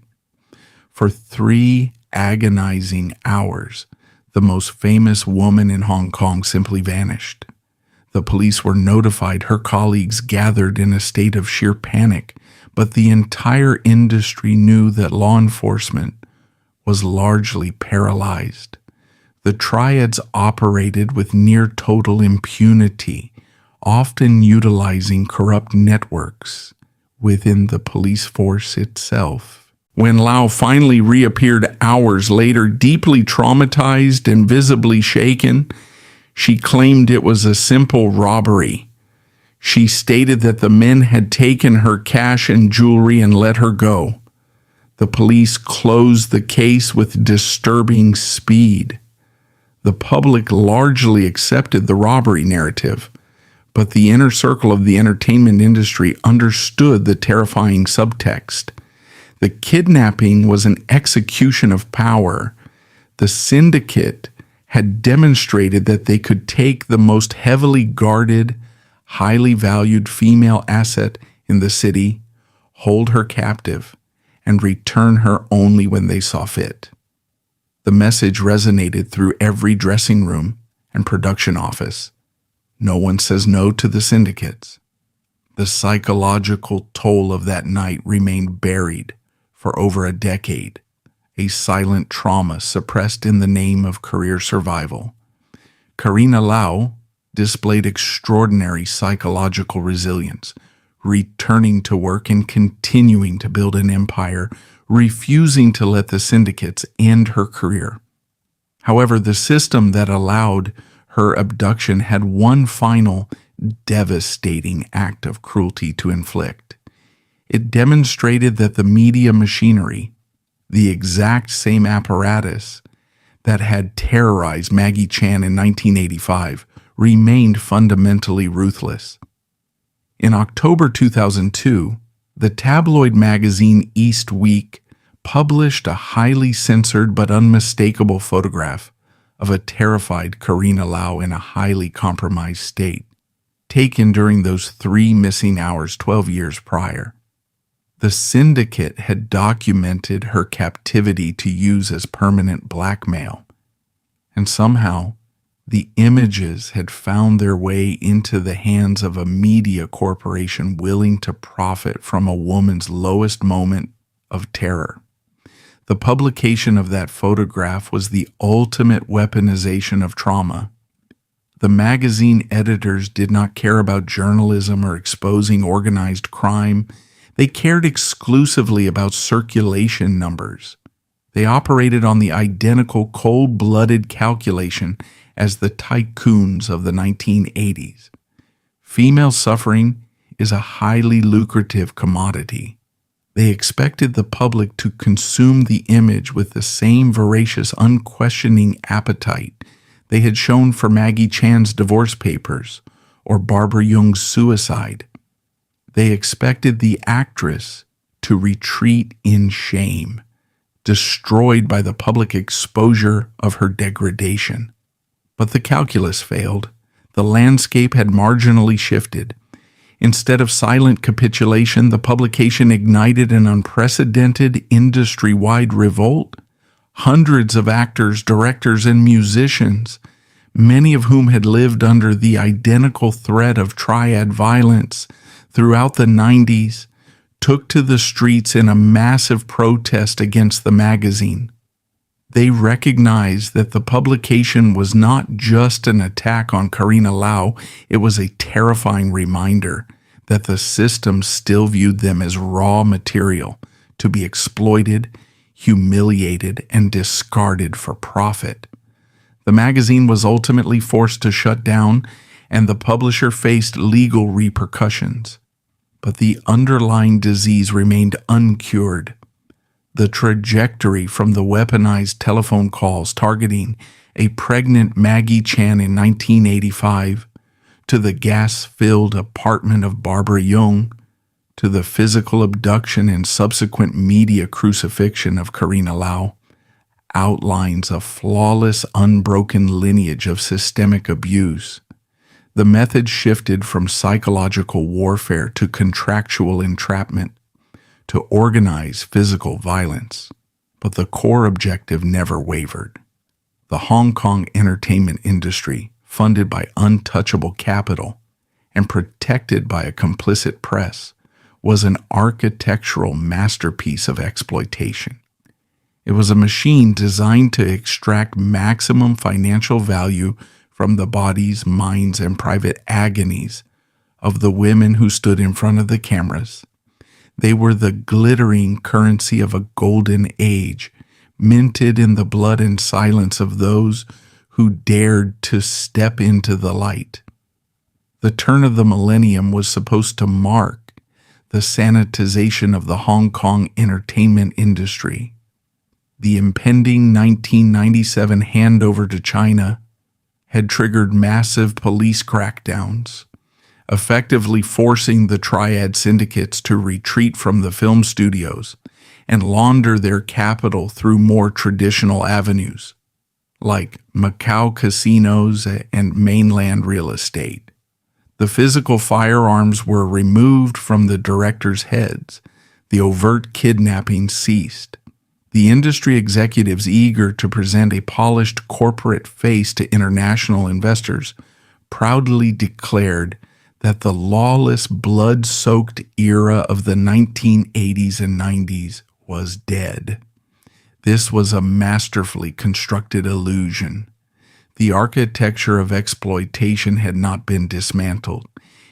For 3 agonizing hours, the most famous woman in Hong Kong simply vanished. The police were notified, her colleagues gathered in a state of sheer panic, but the entire industry knew that law enforcement was largely paralyzed. The triads operated with near total impunity, often utilizing corrupt networks within the police force itself. When Lau finally reappeared hours later, deeply traumatized and visibly shaken, she claimed it was a simple robbery. She stated that the men had taken her cash and jewelry and let her go. The police closed the case with disturbing speed. The public largely accepted the robbery narrative, But the inner circle of the entertainment industry understood the terrifying subtext. The kidnapping was an execution of power. The syndicate had demonstrated that they could take the most heavily guarded, highly valued female asset in the city, hold her captive, and return her only when they saw fit. The message resonated through every dressing room and production office. No one says no to the syndicates. The psychological toll of that night remained buried for over a decade, a silent trauma suppressed in the name of career survival. Karina Lau displayed extraordinary psychological resilience, returning to work and continuing to build an empire, refusing to let the syndicates end her career. However, the system that allowed her abduction had one final, devastating act of cruelty to inflict. It demonstrated that the media machinery, the exact same apparatus that had terrorized Maggie Chan in 1985, remained fundamentally ruthless. In October 2002, the tabloid magazine East Week published a highly censored but unmistakable photograph of a terrified Karina Lau in a highly compromised state, taken during those 3 missing hours 12 years prior. The syndicate had documented her captivity to use as permanent blackmail, and somehow the images had found their way into the hands of a media corporation willing to profit from a woman's lowest moment of terror. The publication of that photograph was the ultimate weaponization of trauma. The magazine editors did not care about journalism or exposing organized crime. They cared exclusively about circulation numbers. They operated on the identical cold-blooded calculation as the tycoons of the 1980s. Female suffering is a highly lucrative commodity. They expected the public to consume the image with the same voracious, unquestioning appetite they had shown for Maggie Chan's divorce papers or Barbara Young's suicide. They expected the actress to retreat in shame, destroyed by the public exposure of her degradation. But the calculus failed. The landscape had marginally shifted. Instead of silent capitulation, the publication ignited an unprecedented industry-wide revolt. Hundreds of actors, directors, and musicians, many of whom had lived under the identical threat of triad violence throughout the 90s, took to the streets in a massive protest against the magazine. They recognized that the publication was not just an attack on Karina Lau, it was a terrifying reminder that the system still viewed them as raw material to be exploited, humiliated, and discarded for profit. The magazine was ultimately forced to shut down, and the publisher faced legal repercussions. But the underlying disease remained uncured. The trajectory from the weaponized telephone calls targeting a pregnant Maggie Chan in 1985 to the gas-filled apartment of Barbara Young to the physical abduction and subsequent media crucifixion of Karina Lau outlines a flawless, unbroken lineage of systemic abuse. The method shifted from psychological warfare to contractual entrapment, to organize physical violence, but the core objective never wavered. The Hong Kong entertainment industry, funded by untouchable capital and protected by a complicit press, was an architectural masterpiece of exploitation. It was a machine designed to extract maximum financial value from the bodies, minds, and private agonies of the women who stood in front of the cameras. They were the glittering currency of a golden age, minted in the blood and silence of those who dared to step into the light. The turn of the millennium was supposed to mark the sanitization of the Hong Kong entertainment industry. The impending 1997 handover to China had triggered massive police crackdowns, effectively forcing the triad syndicates to retreat from the film studios and launder their capital through more traditional avenues, like Macau casinos and mainland real estate. The physical firearms were removed from the directors' heads. The overt kidnapping ceased. The industry executives, eager to present a polished corporate face to international investors, proudly declared that the lawless, blood-soaked era of the 1980s and 90s was dead. This was a masterfully constructed illusion. The architecture of exploitation had not been dismantled.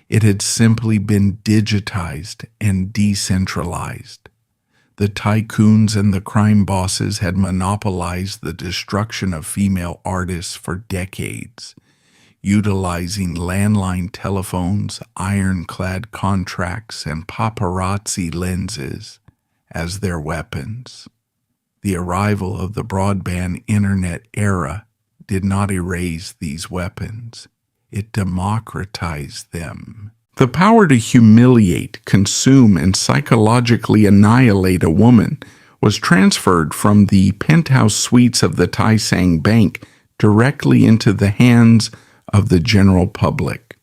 It had simply been digitized and decentralized. The tycoons and the crime bosses had monopolized the destruction of female artists for decades, utilizing landline telephones, ironclad contracts, and paparazzi lenses as their weapons. The arrival of the broadband internet era did not erase these weapons. It democratized them. The power to humiliate, consume, and psychologically annihilate a woman was transferred from the penthouse suites of the Tai Sang Bank directly into the hands of the general public.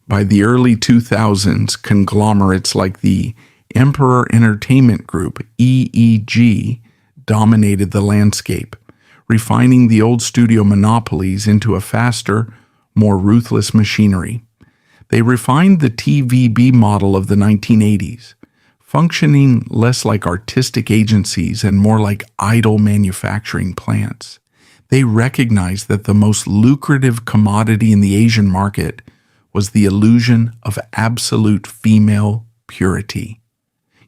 By the early 2000s, conglomerates like the Emperor Entertainment Group, EEG, dominated the landscape, refining the old studio monopolies into a faster, more ruthless machinery. They refined the TVB model of the 1980s, functioning less like artistic agencies and more like idle manufacturing plants. They recognized that the most lucrative commodity in the Asian market was the illusion of absolute female purity.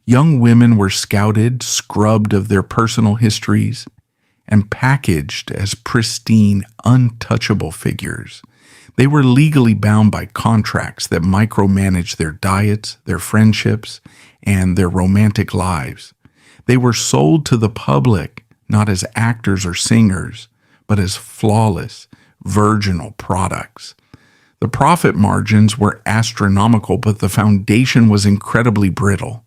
Young women were scouted, scrubbed of their personal histories, and packaged as pristine, untouchable figures. They were legally bound by contracts that micromanaged their diets, their friendships, and their romantic lives. They were sold to the public not as actors or singers, but as flawless, virginal products. The profit margins were astronomical, but the foundation was incredibly brittle.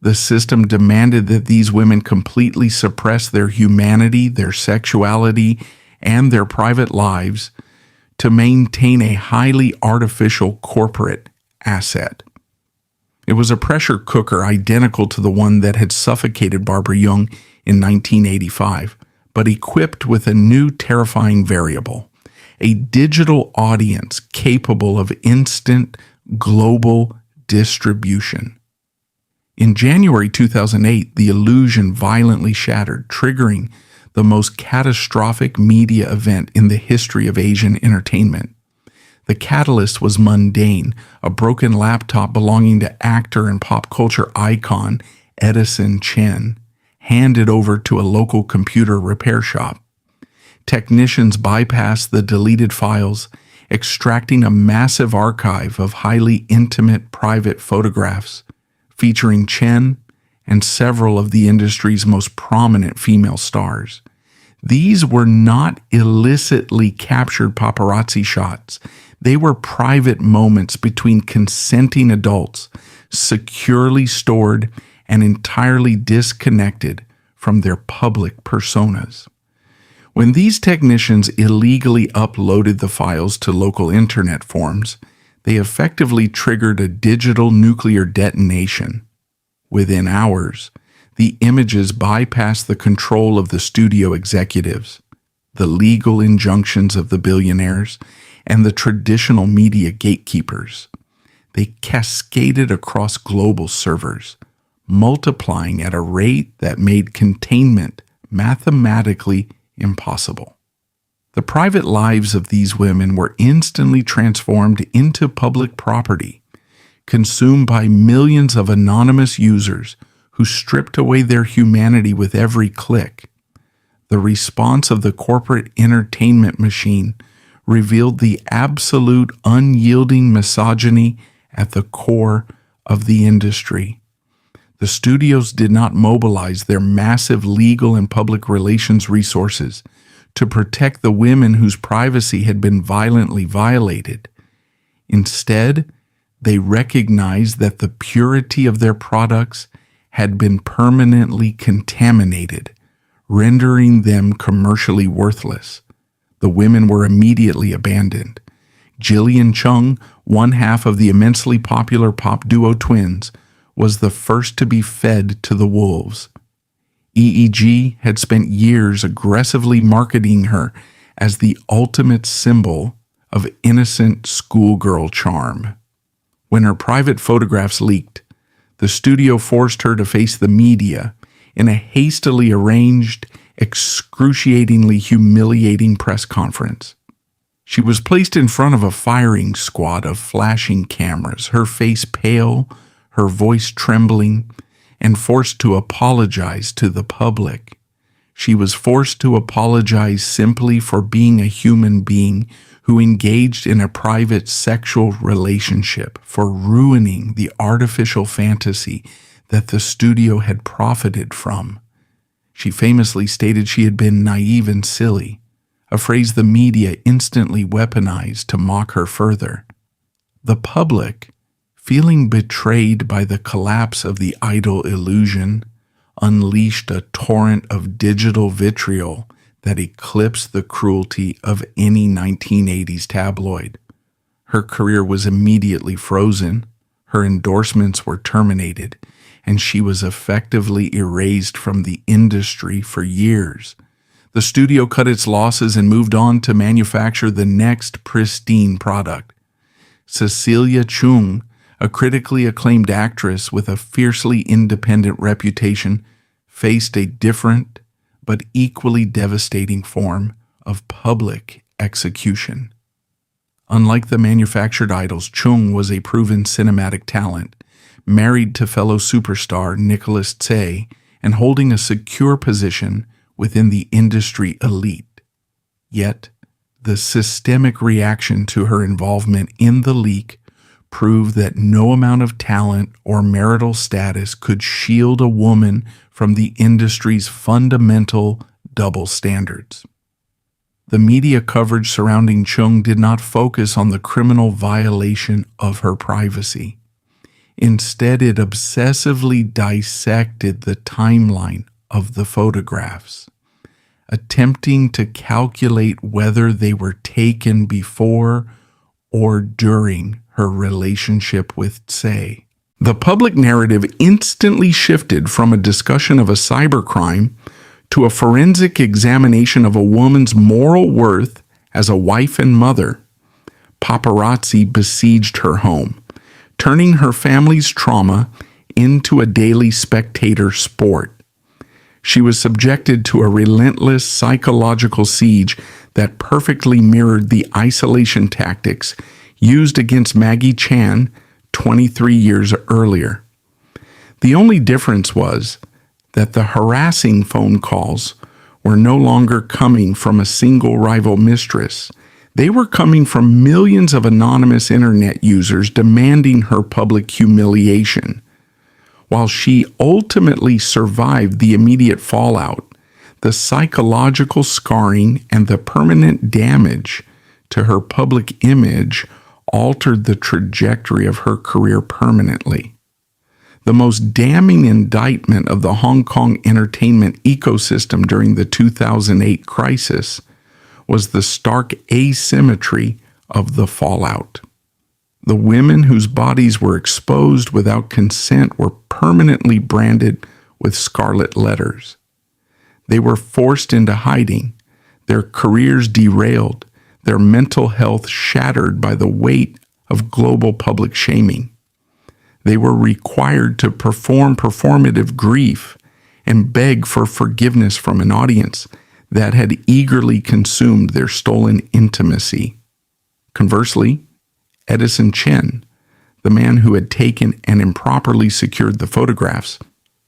The system demanded that these women completely suppress their humanity, their sexuality, and their private lives to maintain a highly artificial corporate asset. It was a pressure cooker identical to the one that had suffocated Barbara Young in 1985, but equipped with a new terrifying variable: a digital audience capable of instant global distribution. In January 2008, the illusion violently shattered, triggering the most catastrophic media event in the history of Asian entertainment. The catalyst was mundane: a broken laptop belonging to actor and pop culture icon Edison Chen, handed over to a local computer repair shop. Technicians bypassed the deleted files, extracting a massive archive of highly intimate private photographs featuring Chen and several of the industry's most prominent female stars. These were not illicitly captured paparazzi shots. They were private moments between consenting adults, securely stored and entirely disconnected from their public personas. When these technicians illegally uploaded the files to local internet forums, they effectively triggered a digital nuclear detonation. Within hours, the images bypassed the control of the studio executives, the legal injunctions of the billionaires, and the traditional media gatekeepers. They cascaded across global servers, multiplying at a rate that made containment mathematically impossible. The private lives of these women were instantly transformed into public property, consumed by millions of anonymous users who stripped away their humanity with every click. The response of the corporate entertainment machine revealed the absolute unyielding misogyny at the core of the industry. The studios did not mobilize their massive legal and public relations resources to protect the women whose privacy had been violently violated. Instead, They recognized that the purity of their products had been permanently contaminated, rendering them commercially worthless. The women were immediately abandoned. Jillian Chung, one half of the immensely popular pop duo Twins, was the first to be fed to the wolves. EEG had spent years aggressively marketing her as the ultimate symbol of innocent schoolgirl charm. When her private photographs leaked, the studio forced her to face the media in a hastily arranged, excruciatingly humiliating press conference. She was placed in front of a firing squad of flashing cameras, her face pale, her voice trembling, and forced to apologize to the public. She was forced to apologize simply for being a human being who engaged in a private sexual relationship, for ruining the artificial fantasy that the studio had profited from. She famously stated she had been naive and silly, a phrase the media instantly weaponized to mock her further. The public, feeling betrayed by the collapse of the idol illusion, unleashed a torrent of digital vitriol that eclipsed the cruelty of any 1980s tabloid. Her career was immediately frozen, her endorsements were terminated, and she was effectively erased from the industry for years. The studio cut its losses and moved on to manufacture the next pristine product. Cecilia Chung, a critically acclaimed actress with a fiercely independent reputation, faced a different but equally devastating form of public execution. Unlike the manufactured idols, Chung was a proven cinematic talent, married to fellow superstar Nicholas Tse and holding a secure position within the industry elite. Yet, the systemic reaction to her involvement in the leak proved that no amount of talent or marital status could shield a woman from the industry's fundamental double standards. The media coverage surrounding Chung did not focus on the criminal violation of her privacy. Instead, it obsessively dissected the timeline of the photographs, attempting to calculate whether they were taken before or during her relationship with Tse. The public narrative instantly shifted from a discussion of a cybercrime to a forensic examination of a woman's moral worth as a wife and mother. Paparazzi besieged her home, turning her family's trauma into a daily spectator sport. She was subjected to a relentless psychological siege that perfectly mirrored the isolation tactics used against Maggie Chan 23 years earlier. The only difference was that the harassing phone calls were no longer coming from a single rival mistress. They were coming from millions of anonymous internet users demanding her public humiliation. While she ultimately survived the immediate fallout, the psychological scarring and the permanent damage to her public image altered the trajectory of her career permanently. The most damning indictment of the Hong Kong entertainment ecosystem during the 2008 crisis was the stark asymmetry of the fallout. The women whose bodies were exposed without consent were permanently branded with scarlet letters. They were forced into hiding, their careers derailed, their mental health shattered by the weight of global public shaming. They were required to perform performative grief and beg for forgiveness from an audience that had eagerly consumed their stolen intimacy. Conversely, Edison Chen, the man who had taken and improperly secured the photographs,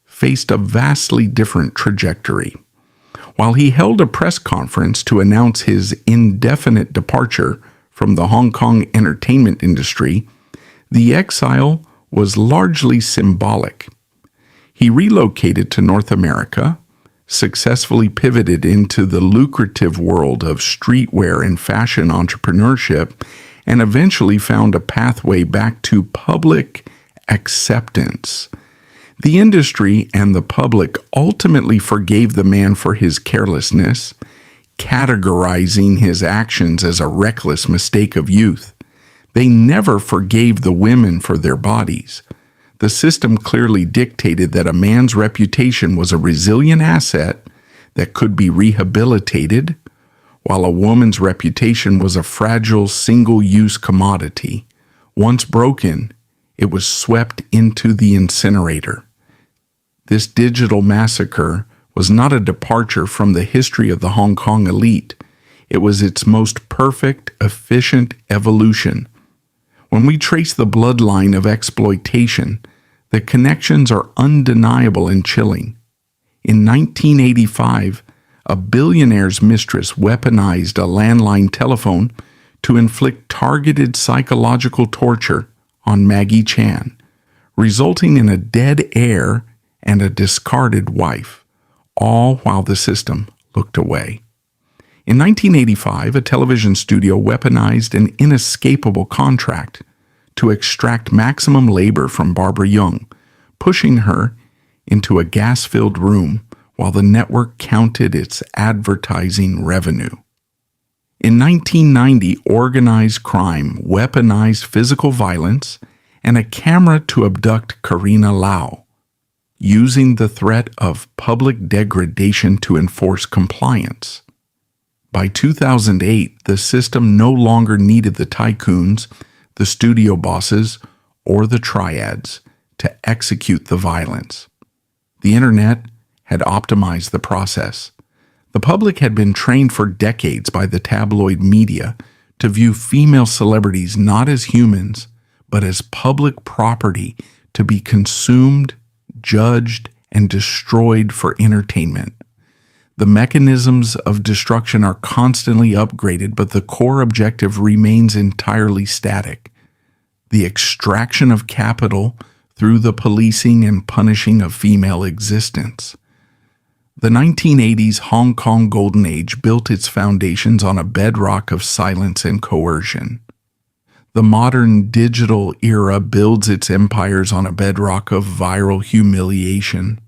faced a vastly different trajectory. While he held a press conference to announce his indefinite departure from the Hong Kong entertainment industry, the exile was largely symbolic. He relocated to North America, successfully pivoted into the lucrative world of streetwear and fashion entrepreneurship, and eventually found a pathway back to public acceptance. The industry and the public ultimately forgave the man for his carelessness, categorizing his actions as a reckless mistake of youth. They never forgave the women for their bodies. The system clearly dictated that a man's reputation was a resilient asset that could be rehabilitated, while a woman's reputation was a fragile, single-use commodity. Once broken, it was swept into the incinerator. This digital massacre was not a departure from the history of the Hong Kong elite. It was its most perfect, efficient evolution. When we trace the bloodline of exploitation, the connections are undeniable and chilling. In 1985, a billionaire's mistress weaponized a landline telephone to inflict targeted psychological torture on Maggie Chan, resulting in a dead heir and a discarded wife, all while the system looked away. In 1985, a television studio weaponized an inescapable contract to extract maximum labor from Barbara Young, pushing her into a gas-filled room while the network counted its advertising revenue. In 1990, organized crime weaponized physical violence and a camera to abduct Karina Lau, using the threat of public degradation to enforce compliance. By 2008, the system no longer needed the tycoons, the studio bosses, or the triads to execute the violence. The internet had optimized the process. The public had been trained for decades by the tabloid media to view female celebrities not as humans, but as public property to be consumed, judged, and destroyed for entertainment. The mechanisms of destruction are constantly upgraded, but the core objective remains entirely static: the extraction of capital through the policing and punishing of female existence. The 1980s Hong Kong Golden Age built its foundations on a bedrock of silence and coercion. The modern digital era builds its empires on a bedrock of viral humiliation.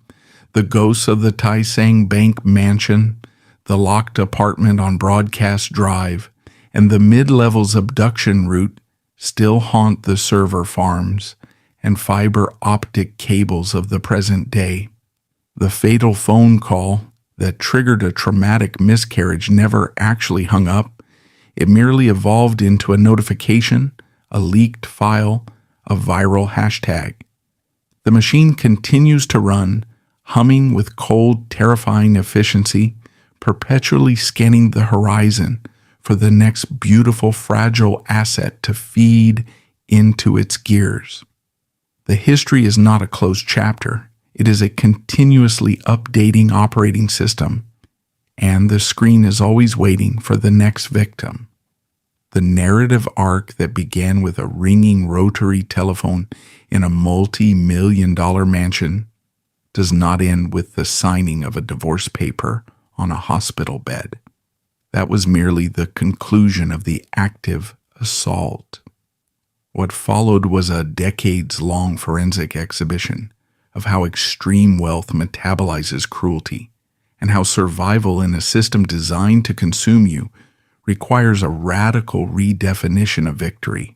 The ghosts of the Tai Seng Bank mansion, the locked apartment on Broadcast Drive, and the mid-levels abduction route still haunt the server farms and fiber optic cables of the present day. The fatal phone call that triggered a traumatic miscarriage never actually hung up. It merely evolved into a notification, a leaked file, a viral hashtag. The machine continues to run, humming with cold, terrifying efficiency, perpetually scanning the horizon for the next beautiful, fragile asset to feed into its gears. The history is not a closed chapter. It is a continuously updating operating system, and the screen is always waiting for the next victim. The narrative arc that began with a ringing rotary telephone in a multi-million-dollar mansion does not end with the signing of a divorce paper on a hospital bed. That was merely the conclusion of the active assault. What followed was a decades-long forensic exhibition of how extreme wealth metabolizes cruelty, and how survival in a system designed to consume you requires a radical redefinition of victory.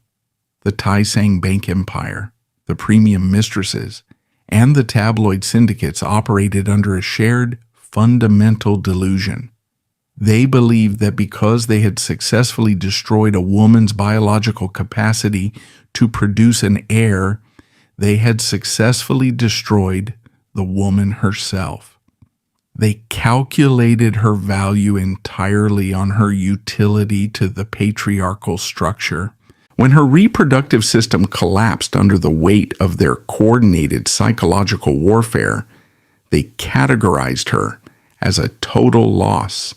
The Tai Seng Bank empire, the premium mistresses, and the tabloid syndicates operated under a shared fundamental delusion. They believed that because they had successfully destroyed a woman's biological capacity to produce an heir, they had successfully destroyed the woman herself. They calculated her value entirely on her utility to the patriarchal structure. When her reproductive system collapsed under the weight of their coordinated psychological warfare, they categorized her as a total loss,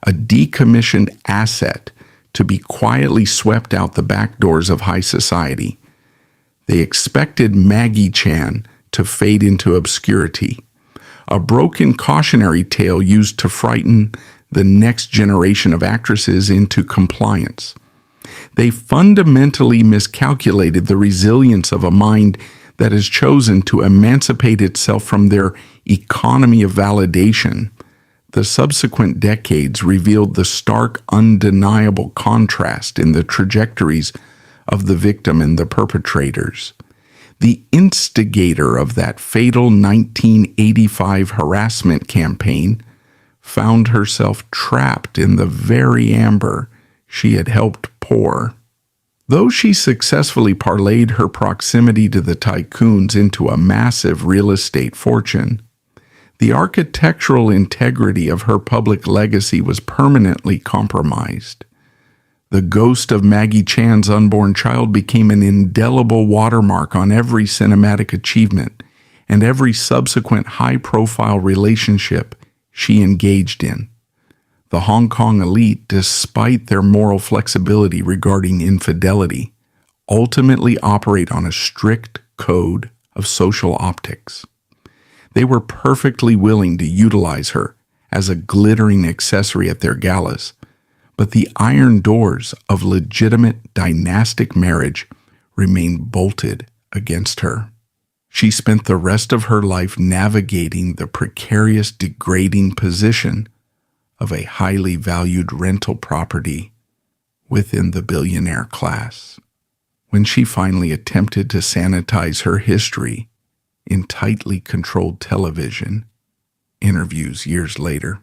a decommissioned asset to be quietly swept out the back doors of high society. They expected Maggie Chan to fade into obscurity, a broken cautionary tale used to frighten the next generation of actresses into compliance. They fundamentally miscalculated the resilience of a mind that has chosen to emancipate itself from their economy of validation. The subsequent decades revealed the stark, undeniable contrast in the trajectories of the victim and the perpetrators. The instigator of that fatal 1985 harassment campaign found herself trapped in the very amber she had helped pour. Though she successfully parlayed her proximity to the tycoons into a massive real estate fortune, the architectural integrity of her public legacy was permanently compromised. The ghost of Maggie Chan's unborn child became an indelible watermark on every cinematic achievement and every subsequent high-profile relationship she engaged in. The Hong Kong elite, despite their moral flexibility regarding infidelity, ultimately operate on a strict code of social optics. They were perfectly willing to utilize her as a glittering accessory at their galas, but the iron doors of legitimate dynastic marriage remained bolted against her. She spent the rest of her life navigating the precarious, degrading position of a highly valued rental property within the billionaire class. When she finally attempted to sanitize her history in tightly controlled television interviews years later,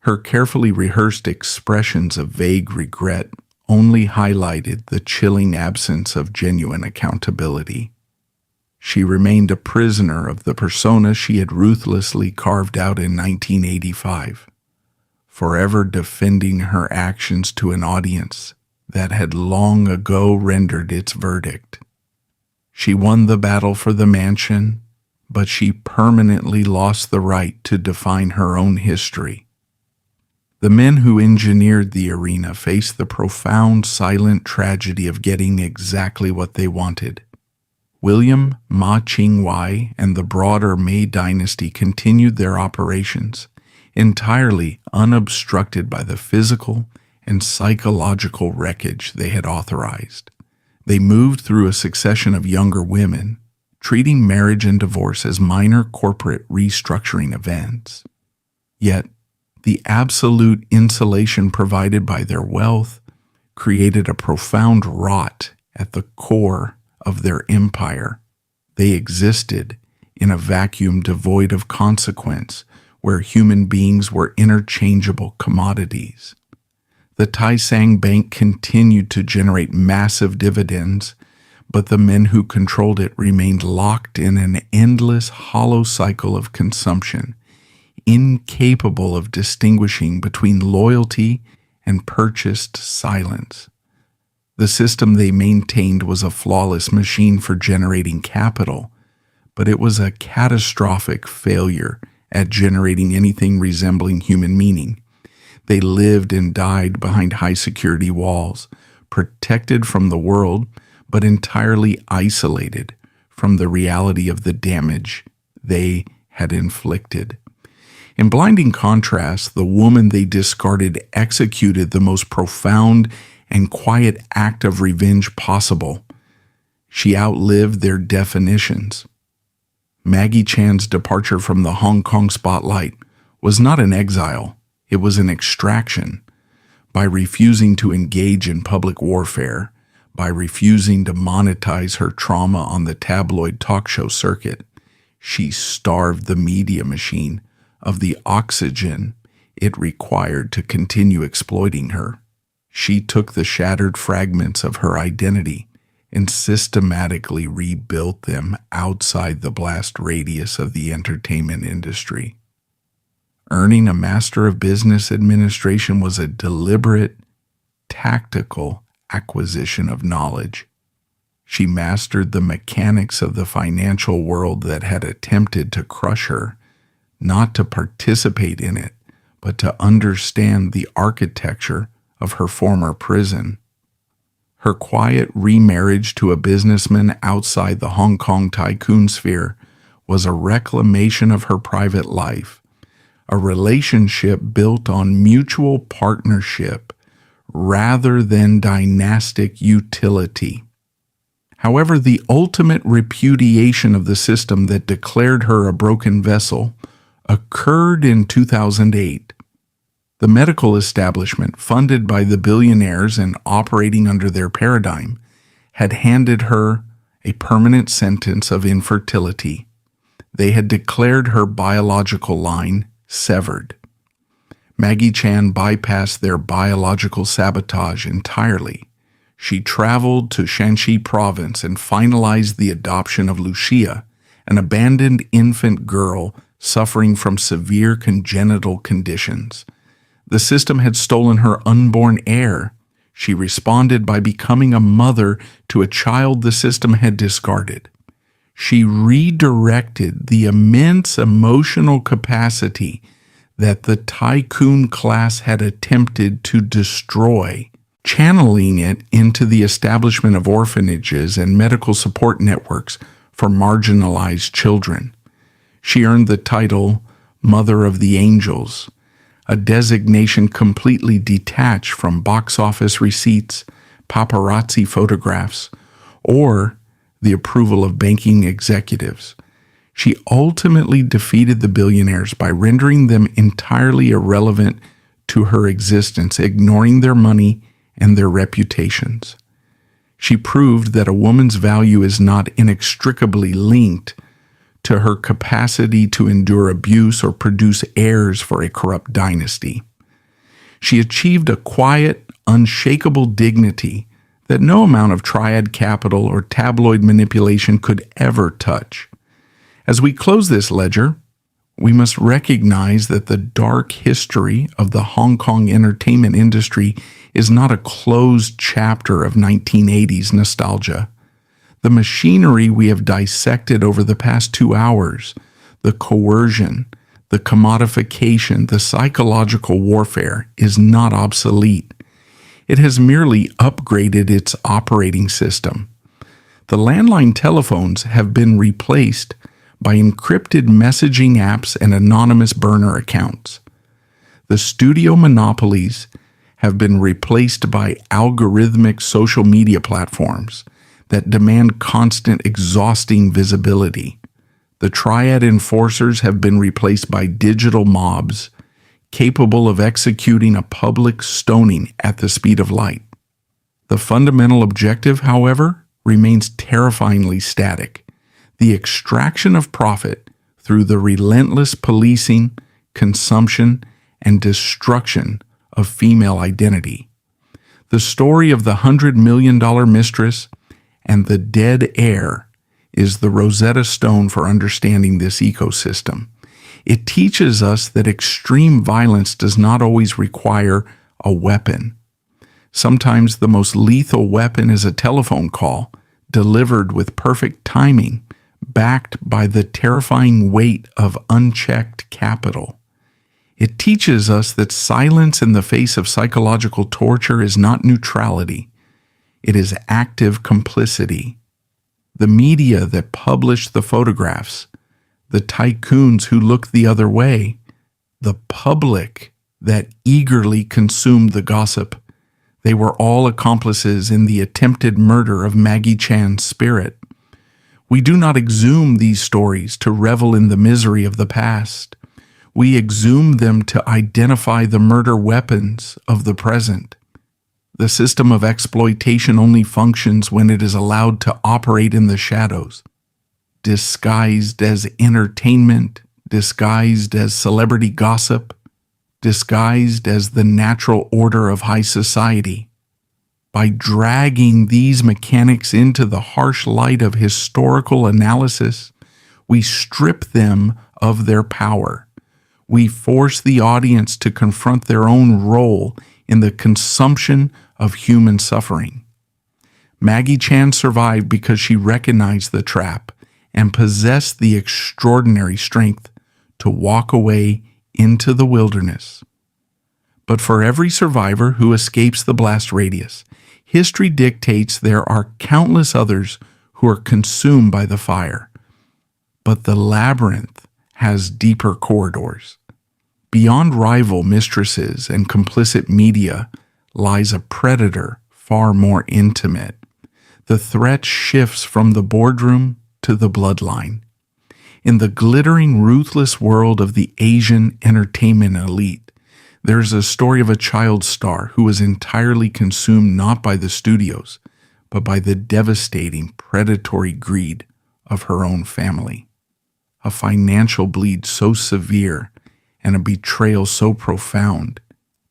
her carefully rehearsed expressions of vague regret only highlighted the chilling absence of genuine accountability. She remained a prisoner of the persona she had ruthlessly carved out in 1985, forever defending her actions to an audience that had long ago rendered its verdict. She won the battle for the mansion, but she permanently lost the right to define her own history. The men who engineered the arena faced the profound, silent tragedy of getting exactly what they wanted. William Ma Ching-wai and the broader Mei dynasty continued their operations, entirely unobstructed by the physical and psychological wreckage they had authorized. They moved through a succession of younger women, treating marriage and divorce as minor corporate restructuring events. Yet, the absolute insulation provided by their wealth created a profound rot at the core of their empire. They existed in a vacuum devoid of consequence, where human beings were interchangeable commodities. The Tai Sang Bank continued to generate massive dividends, but the men who controlled it remained locked in an endless, hollow cycle of consumption, incapable of distinguishing between loyalty and purchased silence. The system they maintained was a flawless machine for generating capital, but it was a catastrophic failure at generating anything resembling human meaning. They lived and died behind high-security walls, protected from the world, but entirely isolated from the reality of the damage they had inflicted. In blinding contrast, the woman they discarded executed the most profound and quiet act of revenge possible. She outlived their definitions. Maggie Chan's departure from the Hong Kong spotlight was not an exile, it was an extraction. By refusing to engage in public warfare, by refusing to monetize her trauma on the tabloid talk show circuit, she starved the media machine of the oxygen it required to continue exploiting her. She took the shattered fragments of her identity and systematically rebuilt them outside the blast radius of the entertainment industry. Earning a Master of Business Administration was a deliberate, tactical acquisition of knowledge. She mastered the mechanics of the financial world that had attempted to crush her, not to participate in it, but to understand the architecture of her former prison. Her quiet remarriage to a businessman outside the Hong Kong tycoon sphere was a reclamation of her private life, a relationship built on mutual partnership rather than dynastic utility. However, the ultimate repudiation of the system that declared her a broken vessel occurred in 2008. The medical establishment, funded by the billionaires and operating under their paradigm, had handed her a permanent sentence of infertility. They had declared her biological line severed. Maggie Chan bypassed their biological sabotage entirely. She traveled to Shanxi province and finalized the adoption of Lucia, an abandoned infant girl suffering from severe congenital conditions. The system had stolen her unborn heir. She responded by becoming a mother to a child the system had discarded. She redirected the immense emotional capacity that the tycoon class had attempted to destroy, channeling it into the establishment of orphanages and medical support networks for marginalized children. She earned the title Mother of the Angels, a designation completely detached from box office receipts, paparazzi photographs, or the approval of banking executives. She ultimately defeated the billionaires by rendering them entirely irrelevant to her existence, ignoring their money and their reputations. She proved that a woman's value is not inextricably linked to her capacity to endure abuse or produce heirs for a corrupt dynasty. She achieved a quiet, unshakable dignity that no amount of triad capital or tabloid manipulation could ever touch. As we close this ledger, we must recognize that the dark history of the Hong Kong entertainment industry is not a closed chapter of 1980s nostalgia. The machinery we have dissected over the past 2 hours, the coercion, the commodification, the psychological warfare, is not obsolete. It has merely upgraded its operating system. The landline telephones have been replaced by encrypted messaging apps and anonymous burner accounts. The studio monopolies have been replaced by algorithmic social media platforms that demand constant, exhausting visibility. The triad enforcers have been replaced by digital mobs capable of executing a public stoning at the speed of light. The fundamental objective, however, remains terrifyingly static: the extraction of profit through the relentless policing, consumption, and destruction of female identity. The story of the $100 million mistress and the dead heir is the Rosetta Stone for understanding this ecosystem. It teaches us that extreme violence does not always require a weapon. Sometimes the most lethal weapon is a telephone call, delivered with perfect timing, backed by the terrifying weight of unchecked capital. It teaches us that silence in the face of psychological torture is not neutrality. It is active complicity. The media that published the photographs, the tycoons who looked the other way, the public that eagerly consumed the gossip, they were all accomplices in the attempted murder of Maggie Chan's spirit. We do not exhume these stories to revel in the misery of the past. We exhume them to identify the murder weapons of the present. The system of exploitation only functions when it is allowed to operate in the shadows, disguised as entertainment, disguised as celebrity gossip, disguised as the natural order of high society. By dragging these mechanics into the harsh light of historical analysis, we strip them of their power. We force the audience to confront their own role in the consumption of human suffering. Maggie Chan survived because she recognized the trap and possessed the extraordinary strength to walk away into the wilderness. But for every survivor who escapes the blast radius, history dictates there are countless others who are consumed by the fire. But the labyrinth has deeper corridors. Beyond rival mistresses and complicit media lies a predator far more intimate. The threat shifts from the boardroom to the bloodline. In the glittering, ruthless world of the Asian entertainment elite, there's a story of a child star who was entirely consumed not by the studios, but by the devastating predatory greed of her own family. A financial bleed so severe and a betrayal so profound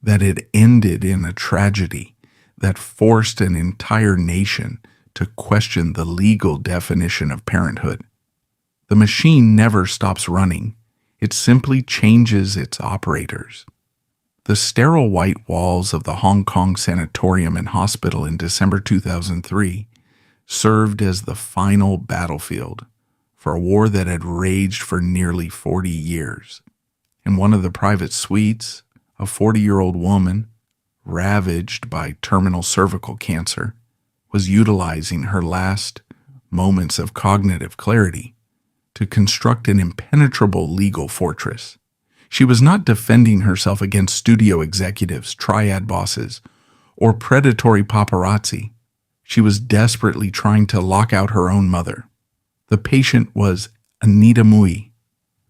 that it ended in a tragedy that forced an entire nation to question the legal definition of parenthood. The machine never stops running. It simply changes its operators. The sterile white walls of the Hong Kong sanatorium and hospital in December 2003 served as the final battlefield for a war that had raged for nearly 40 years. In one of the private suites, a 40-year-old woman, ravaged by terminal cervical cancer, was utilizing her last moments of cognitive clarity to construct an impenetrable legal fortress. She was not defending herself against studio executives, triad bosses, or predatory paparazzi. She was desperately trying to lock out her own mother. The patient was Anita Mui,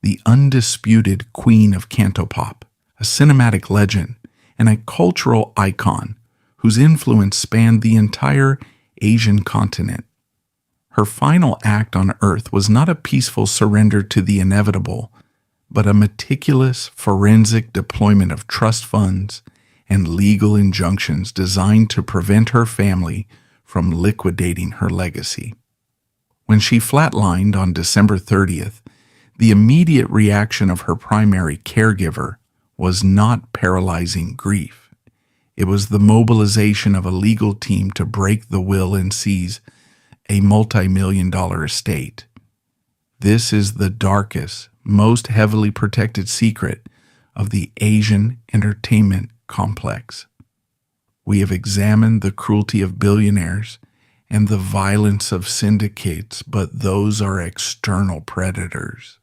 the undisputed queen of cantopop, a cinematic legend and a cultural icon whose influence spanned the entire Asian continent. Her final act on Earth was not a peaceful surrender to the inevitable, but a meticulous forensic deployment of trust funds and legal injunctions designed to prevent her family from liquidating her legacy. When she flatlined on December 30th, the immediate reaction of her primary caregiver was not paralyzing grief. It was the mobilization of a legal team to break the will and seize a multi-million-dollar estate. This is the darkest, most heavily protected secret of the Asian entertainment complex. We have examined the cruelty of billionaires and the violence of syndicates, but those are external predators.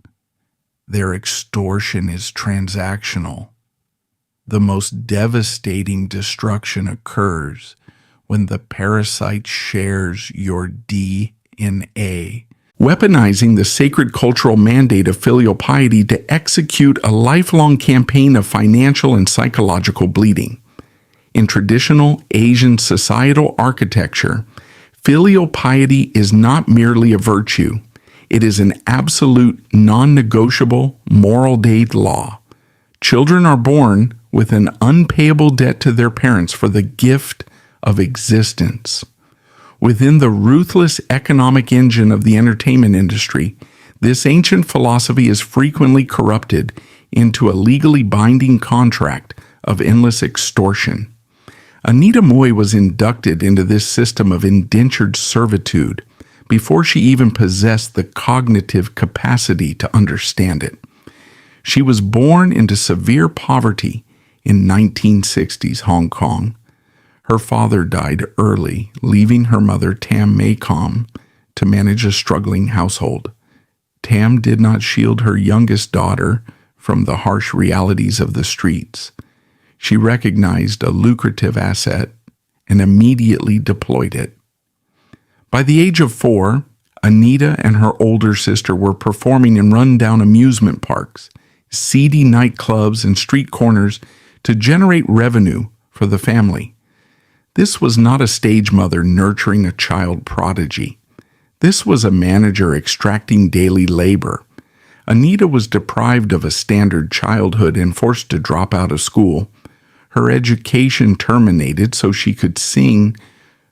Their extortion is transactional. The most devastating destruction occurs when the parasite shares your DNA, weaponizing the sacred cultural mandate of filial piety to execute a lifelong campaign of financial and psychological bleeding. In traditional Asian societal architecture, filial piety is not merely a virtue. It is an absolute, non-negotiable moral date law. Children are born with an unpayable debt to their parents for the gift of existence. Within the ruthless economic engine of the entertainment industry, this ancient philosophy is frequently corrupted into a legally binding contract of endless extortion. Anita Mui was inducted into this system of indentured servitude before she even possessed the cognitive capacity to understand it. She was born into severe poverty in 1960s Hong Kong. Her father died early, leaving her mother, Tam Maycom, to manage a struggling household. Tam did not shield her youngest daughter from the harsh realities of the streets. She recognized a lucrative asset and immediately deployed it. By the age of 4, Anita and her older sister were performing in rundown amusement parks, seedy nightclubs, and street corners to generate revenue for the family. This was not a stage mother nurturing a child prodigy. This was a manager extracting daily labor. Anita was deprived of a standard childhood and forced to drop out of school. Her education terminated so she could sing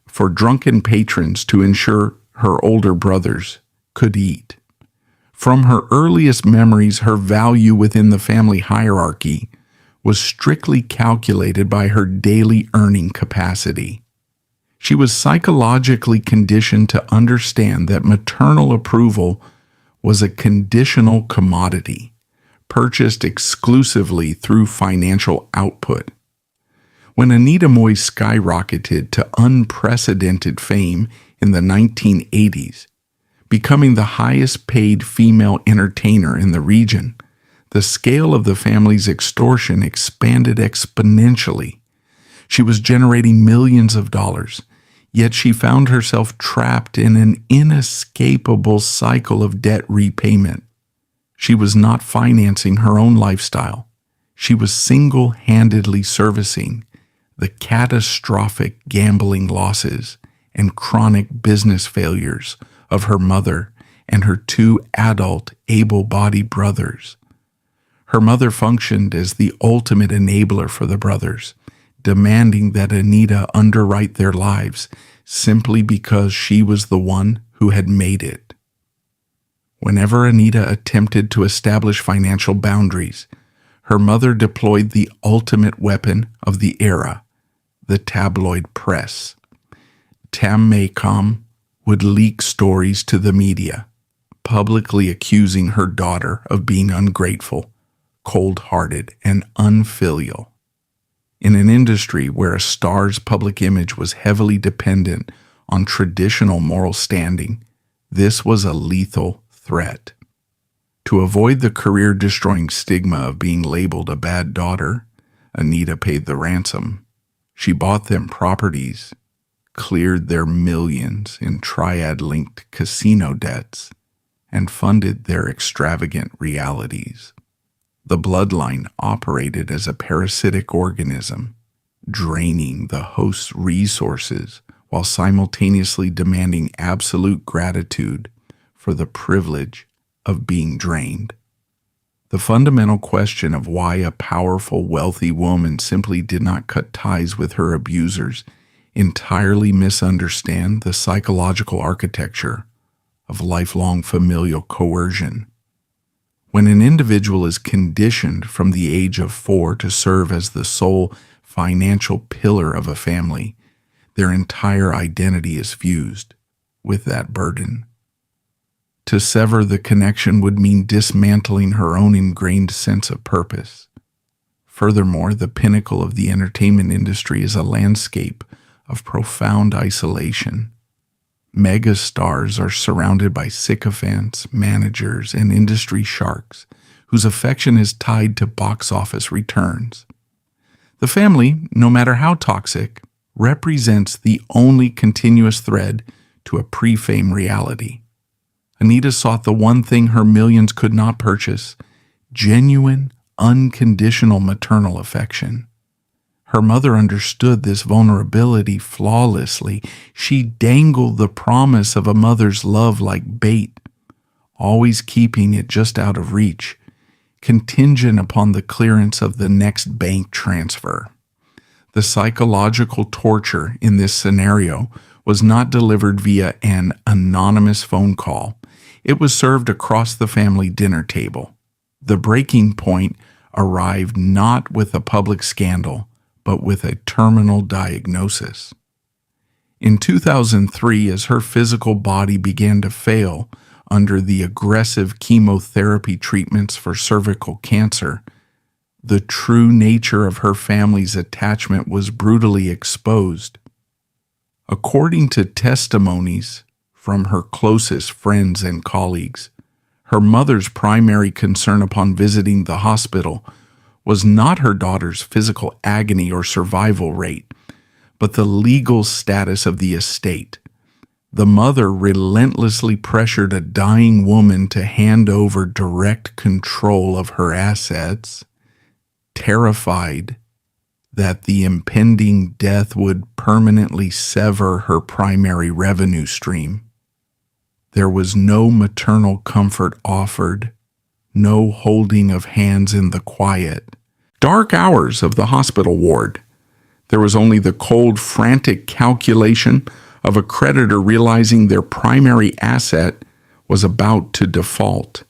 for drunken patrons to ensure her older brothers could eat. From her earliest memories, her value within the family hierarchy was strictly calculated by her daily earning capacity. She was psychologically conditioned to understand that maternal approval was a conditional commodity, purchased exclusively through financial output. When Anita Mui skyrocketed to unprecedented fame in the 1980s, becoming the highest paid female entertainer in the region, the scale of the family's extortion expanded exponentially. She was generating millions of dollars, yet she found herself trapped in an inescapable cycle of debt repayment. She was not financing her own lifestyle. She was single-handedly servicing the catastrophic gambling losses and chronic business failures of her mother and her two adult, able-bodied brothers. Her mother functioned as the ultimate enabler for the brothers, demanding that Anita underwrite their lives simply because she was the one who had made it. Whenever Anita attempted to establish financial boundaries, her mother deployed the ultimate weapon of the era, the tabloid press. Tam Maycomb would leak stories to the media, publicly accusing her daughter of being ungrateful, cold-hearted, and unfilial. In an industry where a star's public image was heavily dependent on traditional moral standing, this was a lethal threat. To avoid the career-destroying stigma of being labeled a bad daughter, Anita paid the ransom. She bought them properties, cleared their millions in triad-linked casino debts, and funded their extravagant realities. The bloodline operated as a parasitic organism, draining the host's resources while simultaneously demanding absolute gratitude for the privilege of being drained. The fundamental question of why a powerful, wealthy woman simply did not cut ties with her abusers entirely misunderstand the psychological architecture of lifelong familial coercion. When an individual is conditioned from the age of 4 to serve as the sole financial pillar of a family, their entire identity is fused with that burden. To sever the connection would mean dismantling her own ingrained sense of purpose. Furthermore, the pinnacle of the entertainment industry is a landscape of profound isolation. Mega stars are surrounded by sycophants, managers, and industry sharks whose affection is tied to box office returns. The family, no matter how toxic, represents the only continuous thread to a pre-fame reality. Anita sought the one thing her millions could not purchase: genuine, unconditional maternal affection. Her mother understood this vulnerability flawlessly. She dangled the promise of a mother's love like bait, always keeping it just out of reach, contingent upon the clearance of the next bank transfer. The psychological torture in this scenario was not delivered via an anonymous phone call. It was served across the family dinner table. The breaking point arrived not with a public scandal, but with a terminal diagnosis. In 2003, as her physical body began to fail under the aggressive chemotherapy treatments for cervical cancer, the true nature of her family's attachment was brutally exposed. According to testimonies from her closest friends and colleagues, her mother's primary concern upon visiting the hospital was not her daughter's physical agony or survival rate, but the legal status of the estate. The mother relentlessly pressured a dying woman to hand over direct control of her assets, terrified that the impending death would permanently sever her primary revenue stream. There was no maternal comfort offered, no holding of hands in the quiet, dark hours of the hospital ward. There was only the cold, frantic calculation of a creditor realizing their primary asset was about to default.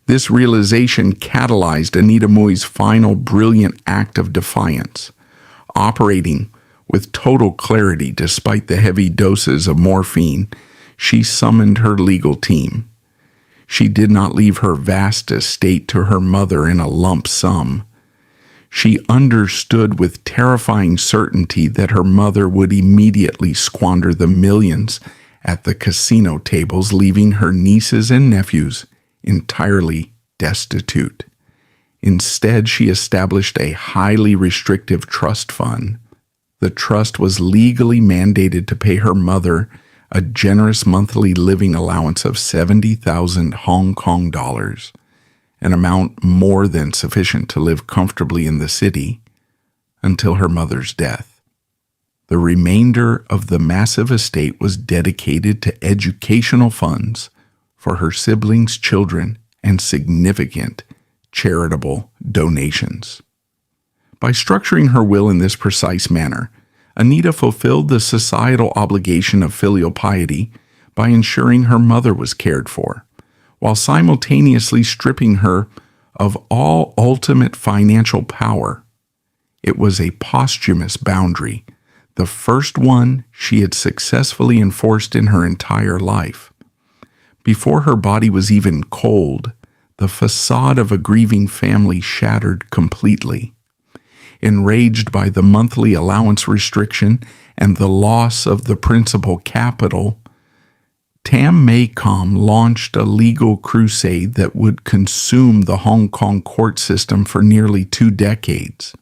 This realization catalyzed Anita Mui's final brilliant act of defiance. Operating with total clarity despite the heavy doses of morphine, she summoned her legal team. She did not leave her vast estate to her mother in a lump sum. She understood with terrifying certainty that her mother would immediately squander the millions at the casino tables, leaving her nieces and nephews entirely destitute. Instead, she established a highly restrictive trust fund The trust was legally mandated to pay her mother a generous monthly living allowance of 70,000 Hong Kong dollars, an amount more than sufficient to live comfortably in the city until her mother's death. The remainder of the massive estate was dedicated to educational funds for her siblings' children and significant charitable donations. By structuring her will in this precise manner, Anita fulfilled the societal obligation of filial piety by ensuring her mother was cared for, while simultaneously stripping her of all ultimate financial power. It was a posthumous boundary, the first one she had successfully enforced in her entire life. Before her body was even cold, the facade of a grieving family shattered completely. Enraged by the monthly allowance restriction and the loss of the principal capital, Tam Maycom launched a legal crusade that would consume the Hong Kong court system for nearly 2 decades.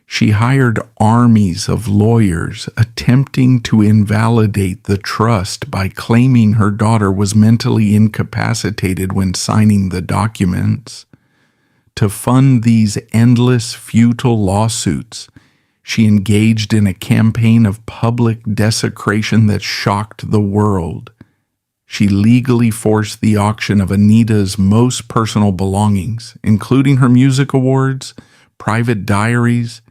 She hired armies of lawyers attempting to invalidate the trust by claiming her daughter was mentally incapacitated when signing the documents. To fund these endless, futile lawsuits, she engaged in a campaign of public desecration that shocked the world. She legally forced the auction of Anita's most personal belongings, including her music awards, private diaries,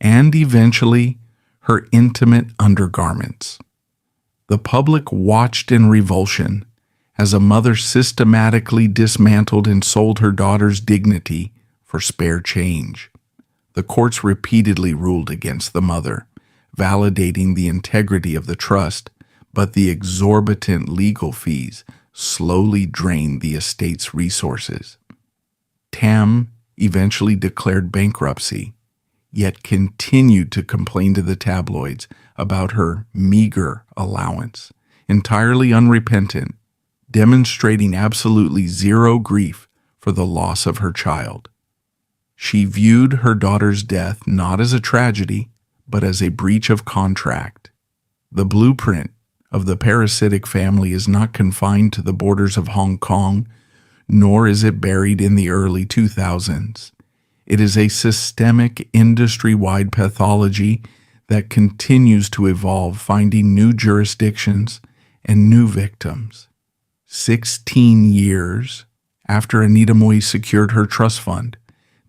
and eventually her intimate undergarments. The public watched in revulsion as a mother systematically dismantled and sold her daughter's dignity for spare change. The courts repeatedly ruled against the mother, validating the integrity of the trust, but the exorbitant legal fees slowly drained the estate's resources. Tam eventually declared bankruptcy, yet continued to complain to the tabloids about her meager allowance, entirely unrepentant, demonstrating absolutely zero grief for the loss of her child. She viewed her daughter's death not as a tragedy, but as a breach of contract. The blueprint of the parasitic family is not confined to the borders of Hong Kong, nor is it buried in the early 2000s. It is a systemic, industry-wide pathology that continues to evolve, finding new jurisdictions and new victims. 16 years after Anita Mui secured her trust fund,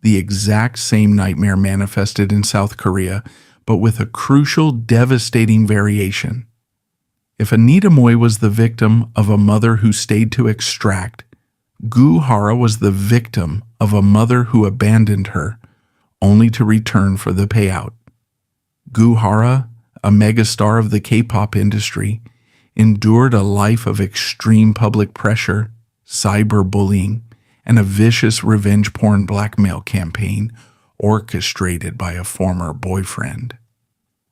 the exact same nightmare manifested in South Korea, but with a crucial, devastating variation. If Anita Mui was the victim of a mother who stayed to extract, Gu Hara was the victim of a mother who abandoned her, only to return for the payout. Gu Hara, a megastar of the K-pop industry, endured a life of extreme public pressure, cyberbullying, and a vicious revenge porn blackmail campaign orchestrated by a former boyfriend.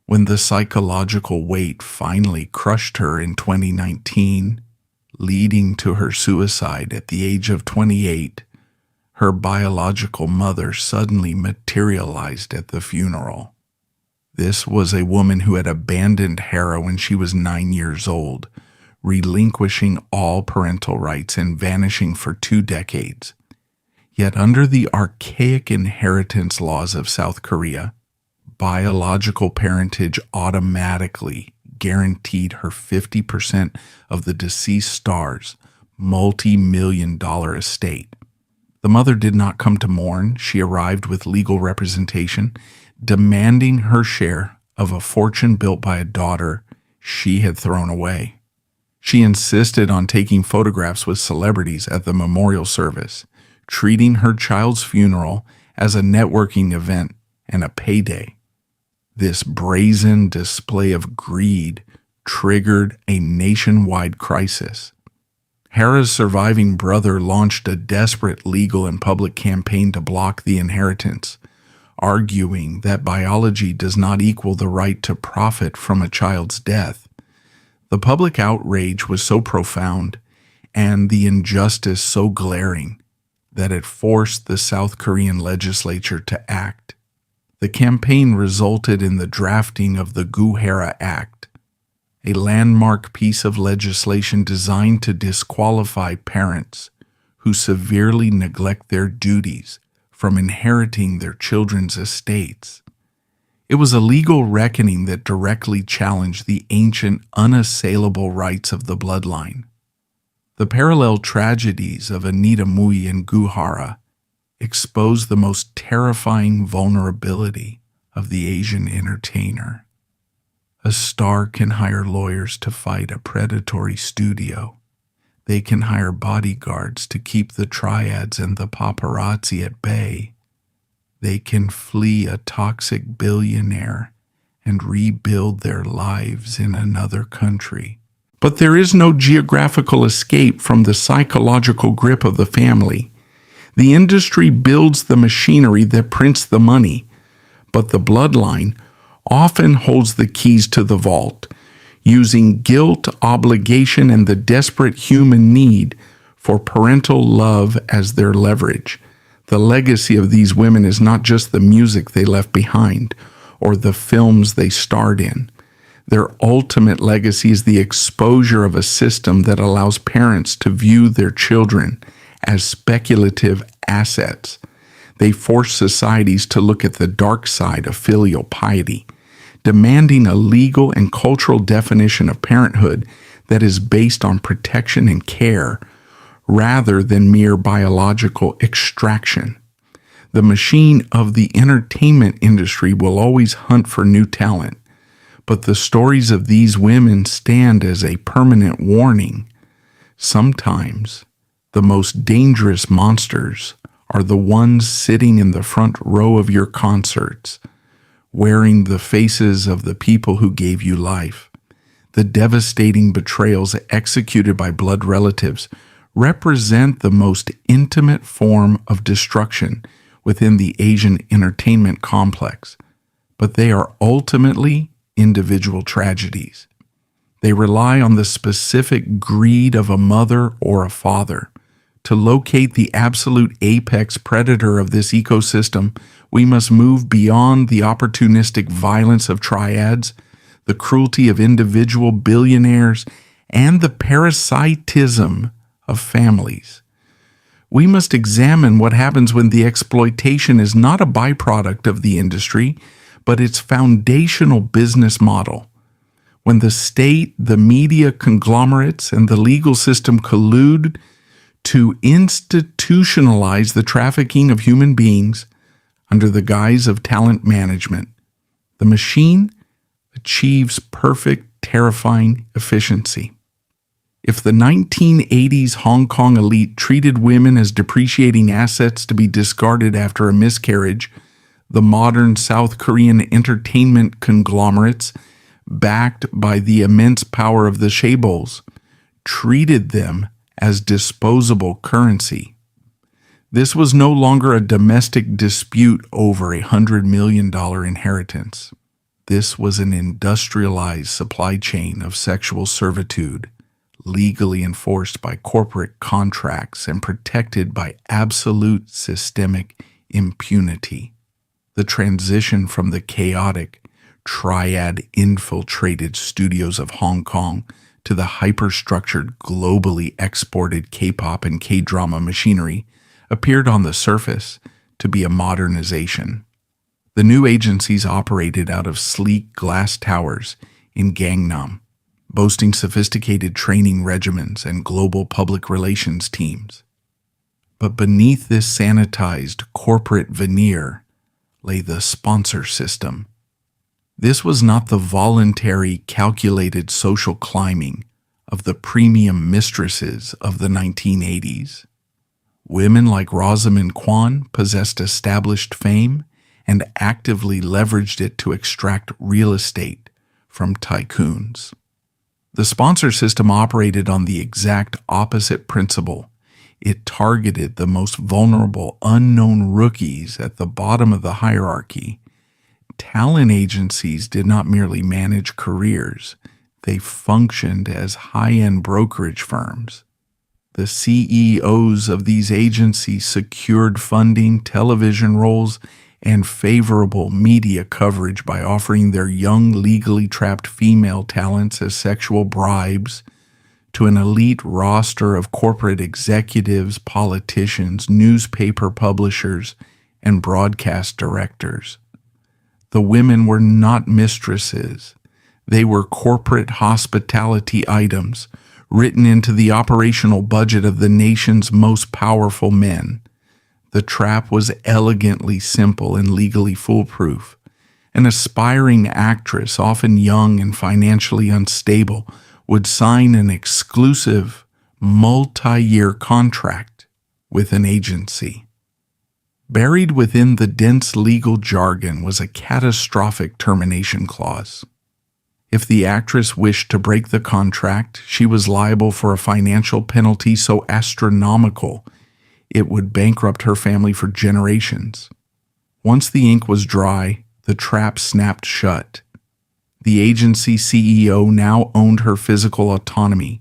When the psychological weight finally crushed her in 2019, leading to her suicide at the age of 28, her biological mother suddenly materialized at the funeral. This was a woman who had abandoned Hera when she was 9 years old, relinquishing all parental rights and vanishing for 2 decades. Yet under the archaic inheritance laws of South Korea, biological parentage automatically guaranteed her 50% of the deceased star's multi-million-dollar estate. The mother did not come to mourn. She arrived with legal representation, demanding her share of a fortune built by a daughter she had thrown away. She insisted on taking photographs with celebrities at the memorial service, treating her child's funeral as a networking event and a payday. This brazen display of greed triggered a nationwide crisis. Hera's surviving brother launched a desperate legal and public campaign to block the inheritance, arguing that biology does not equal the right to profit from a child's death. The public outrage was so profound and the injustice so glaring that it forced the South Korean legislature to act. The campaign resulted in the drafting of the Guhara Act, a landmark piece of legislation designed to disqualify parents who severely neglect their duties from inheriting their children's estates. It was a legal reckoning that directly challenged the ancient, unassailable rights of the bloodline. The parallel tragedies of Anita Mui and Guhara expose the most terrifying vulnerability of the Asian entertainer. A star can hire lawyers to fight a predatory studio. They can hire bodyguards to keep the triads and the paparazzi at bay. They can flee a toxic billionaire and rebuild their lives in another country. But there is no geographical escape from the psychological grip of the family. The industry builds the machinery that prints the money, but the bloodline often holds the keys to the vault, using guilt, obligation, and the desperate human need for parental love as their leverage. The legacy of these women is not just the music they left behind or the films they starred in. Their ultimate legacy is the exposure of a system that allows parents to view their children as speculative assets. They force societies to look at the dark side of filial piety, demanding a legal and cultural definition of parenthood that is based on protection and care rather than mere biological extraction. The machine of the entertainment industry will always hunt for new talent, but the stories of these women stand as a permanent warning. Sometimes the most dangerous monsters are the ones sitting in the front row of your concerts, wearing the faces of the people who gave you life. The devastating betrayals executed by blood relatives represent the most intimate form of destruction within the Asian entertainment complex, but they are ultimately individual tragedies. They rely on the specific greed of a mother or a father. To locate the absolute apex predator of this ecosystem, we must move beyond the opportunistic violence of triads, the cruelty of individual billionaires, and the parasitism of families. We must examine what happens when the exploitation is not a byproduct of the industry, but its foundational business model. When the state, the media conglomerates, and the legal system collude to institutionalize the trafficking of human beings under the guise of talent management, the machine achieves perfect, terrifying efficiency. If the 1980s Hong Kong elite treated women as depreciating assets to be discarded after a miscarriage, the modern South Korean entertainment conglomerates, backed by the immense power of the chaebols, treated them as disposable currency. This was no longer a domestic dispute over $100 million inheritance. This was an industrialized supply chain of sexual servitude, legally enforced by corporate contracts and protected by absolute systemic impunity. The transition from the chaotic, triad-infiltrated studios of Hong Kong to the hyperstructured, globally exported K-pop and K-drama machinery appeared on the surface to be a modernization. The new agencies operated out of sleek glass towers in Gangnam, boasting sophisticated training regimens and global public relations teams. But beneath this sanitized corporate veneer lay the sponsor system. This was not the voluntary, calculated social climbing of the premium mistresses of the 1980s. Women like Rosamund Kwan possessed established fame and actively leveraged it to extract real estate from tycoons. The sponsor system operated on the exact opposite principle. It targeted the most vulnerable, unknown rookies at the bottom of the hierarchy. Talent agencies did not merely manage careers, they functioned as high-end brokerage firms. The CEOs of these agencies secured funding, television roles, and favorable media coverage by offering their young, legally trapped female talents as sexual bribes to an elite roster of corporate executives, politicians, newspaper publishers, and broadcast directors. The women were not mistresses. They were corporate hospitality items written into the operational budget of the nation's most powerful men. The trap was elegantly simple and legally foolproof. An aspiring actress, often young and financially unstable, would sign an exclusive, multi-year contract with an agency. Buried within the dense legal jargon was a catastrophic termination clause. If the actress wished to break the contract, she was liable for a financial penalty so astronomical it would bankrupt her family for generations. Once the ink was dry, the trap snapped shut. The agency CEO now owned her physical autonomy.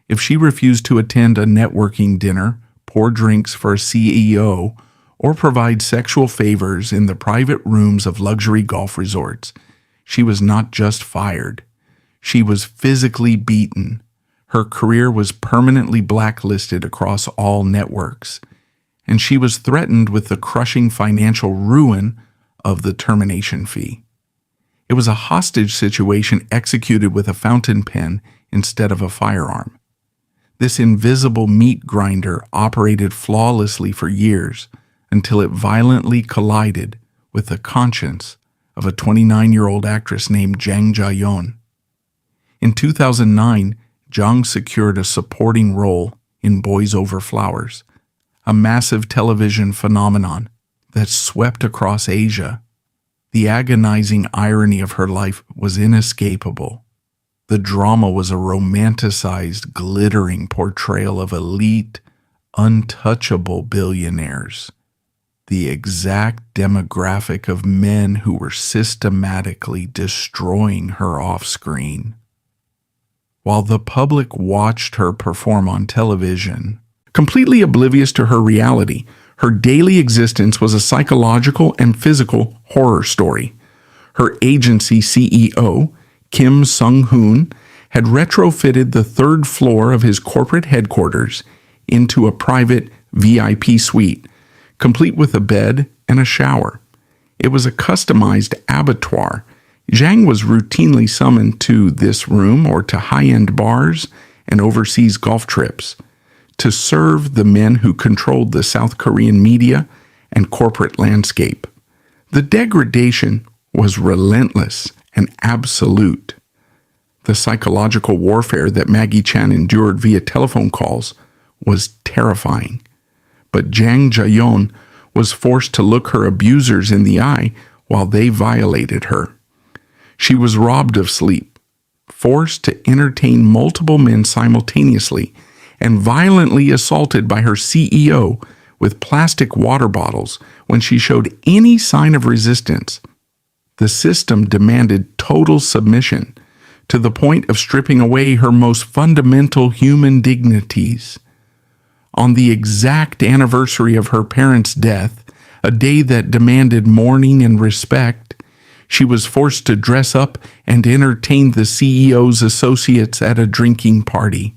If she refused to attend a networking dinner, pour drinks for a CEO, or provide sexual favors in the private rooms of luxury golf resorts, she was not just fired. She was physically beaten. Her career was permanently blacklisted across all networks, and she was threatened with the crushing financial ruin of the termination fee. It was a hostage situation executed with a fountain pen instead of a firearm. This invisible meat grinder operated flawlessly for years until it violently collided with the conscience of a 29-year-old actress named Jang Ja-yeon. In 2009, Jang secured a supporting role in Boys Over Flowers, a massive television phenomenon that swept across Asia. The agonizing irony of her life was inescapable. The drama was a romanticized, glittering portrayal of elite, untouchable billionaires, the exact demographic of men who were systematically destroying her off-screen. While the public watched her perform on television, completely oblivious to her reality, her daily existence was a psychological and physical horror story. Her agency CEO, Kim Sung-hoon, had retrofitted the third floor of his corporate headquarters into a private VIP suite, complete with a bed and a shower. It was a customized abattoir. Zhang was routinely summoned to this room or to high-end bars and overseas golf trips to serve the men who controlled the South Korean media and corporate landscape. The degradation was relentless and absolute. The psychological warfare that Maggie Chan endured via telephone calls was terrifying. But Jang Ja-yeon was forced to look her abusers in the eye while they violated her. She was robbed of sleep, forced to entertain multiple men simultaneously, and violently assaulted by her CEO with plastic water bottles when she showed any sign of resistance. The system demanded total submission, to the point of stripping away her most fundamental human dignities. On the exact anniversary of her parents' death, a day that demanded mourning and respect, she was forced to dress up and entertain the CEO's associates at a drinking party.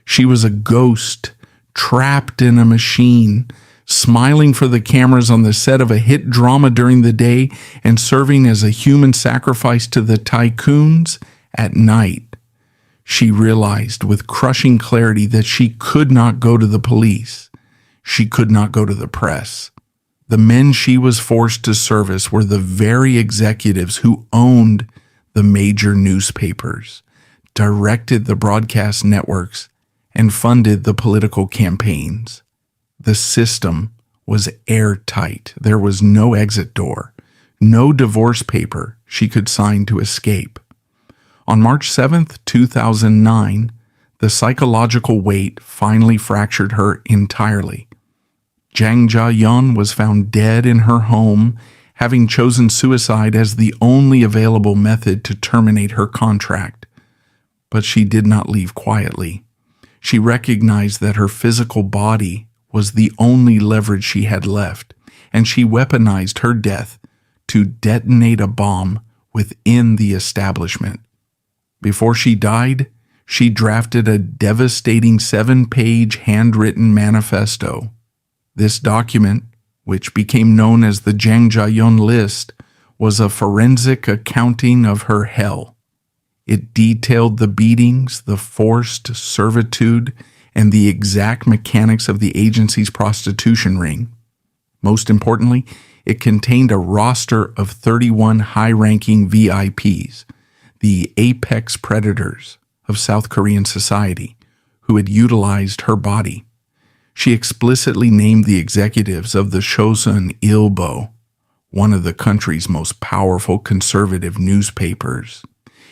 She was a ghost, trapped in a machine, smiling for the cameras on the set of a hit drama during the day and serving as a human sacrifice to the tycoons at night. She realized with crushing clarity that she could not go to the police. She could not go to the press. The men she was forced to service were the very executives who owned the major newspapers, directed the broadcast networks, and funded the political campaigns. The system was airtight. There was no exit door, no divorce paper she could sign to escape. On March 7th, 2009, the psychological weight finally fractured her entirely. Jang Ja-yeon was found dead in her home, having chosen suicide as the only available method to terminate her contract. But she did not leave quietly. She recognized that her physical body was the only leverage she had left, and she weaponized her death to detonate a bomb within the establishment. Before she died, she drafted a devastating 7-page handwritten manifesto. This document, which became known as the Jang Ja-yeon List, was a forensic accounting of her hell. It detailed the beatings, the forced servitude, and the exact mechanics of the agency's prostitution ring. Most importantly, it contained a roster of 31 high-ranking VIPs, the apex predators of South Korean society, who had utilized her body. She explicitly named the executives of the Chosun Ilbo, one of the country's most powerful conservative newspapers.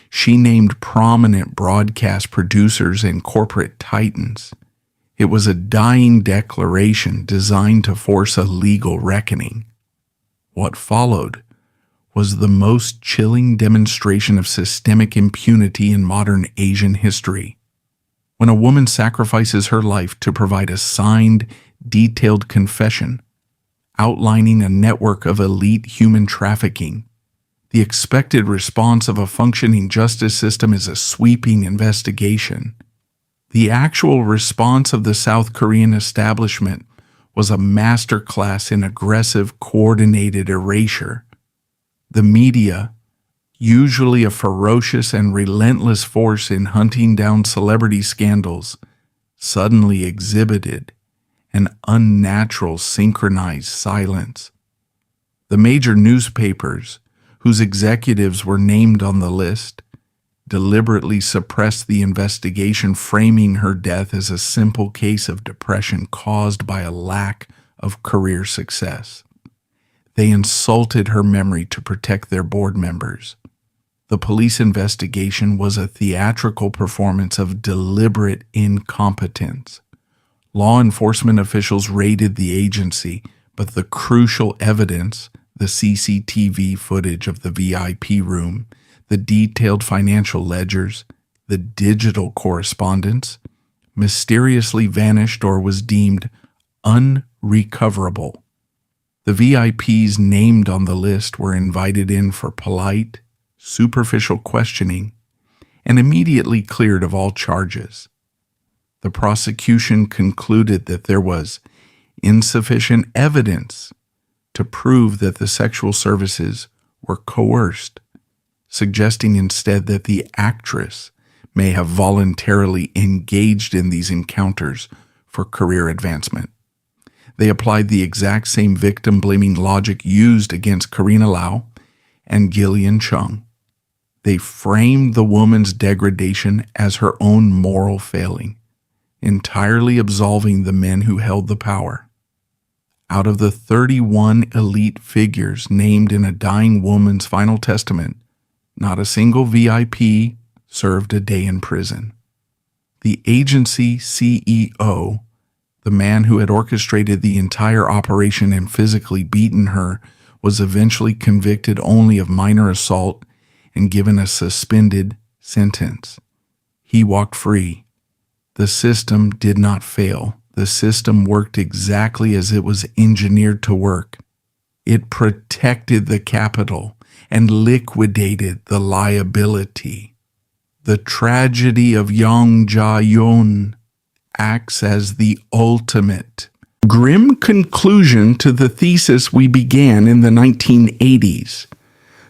She named prominent broadcast producers and corporate titans. It was a dying declaration designed to force a legal reckoning. What followed was the most chilling demonstration of systemic impunity in modern Asian history. When a woman sacrifices her life to provide a signed, detailed confession outlining a network of elite human trafficking, the expected response of a functioning justice system is a sweeping investigation. The actual response of the South Korean establishment was a masterclass in aggressive, coordinated erasure. The media, usually a ferocious and relentless force in hunting down celebrity scandals, suddenly exhibited an unnatural synchronized silence. The major newspapers, whose executives were named on the list, deliberately suppressed the investigation, framing her death as a simple case of depression caused by a lack of career success. They insulted her memory to protect their board members. The police investigation was a theatrical performance of deliberate incompetence. Law enforcement officials raided the agency, but the crucial evidence, the CCTV footage of the VIP room, the detailed financial ledgers, the digital correspondence, mysteriously vanished or was deemed unrecoverable. The VIPs named on the list were invited in for polite, superficial questioning and immediately cleared of all charges. The prosecution concluded that there was insufficient evidence to prove that the sexual services were coerced, suggesting instead that the actress may have voluntarily engaged in these encounters for career advancement. They applied the exact same victim-blaming logic used against Karina Lau and Gillian Chung. They framed the woman's degradation as her own moral failing, entirely absolving the men who held the power. Out of the 31 elite figures named in a dying woman's final testament, not a single VIP served a day in prison. The agency CEO, the man who had orchestrated the entire operation and physically beaten her, was eventually convicted only of minor assault and given a suspended sentence. He walked free. The system did not fail. The system worked exactly as it was engineered to work. It protected the capital and liquidated the liability. The tragedy of Jang Ja-yeon acts as the ultimate grim conclusion to the thesis we began in the 1980s.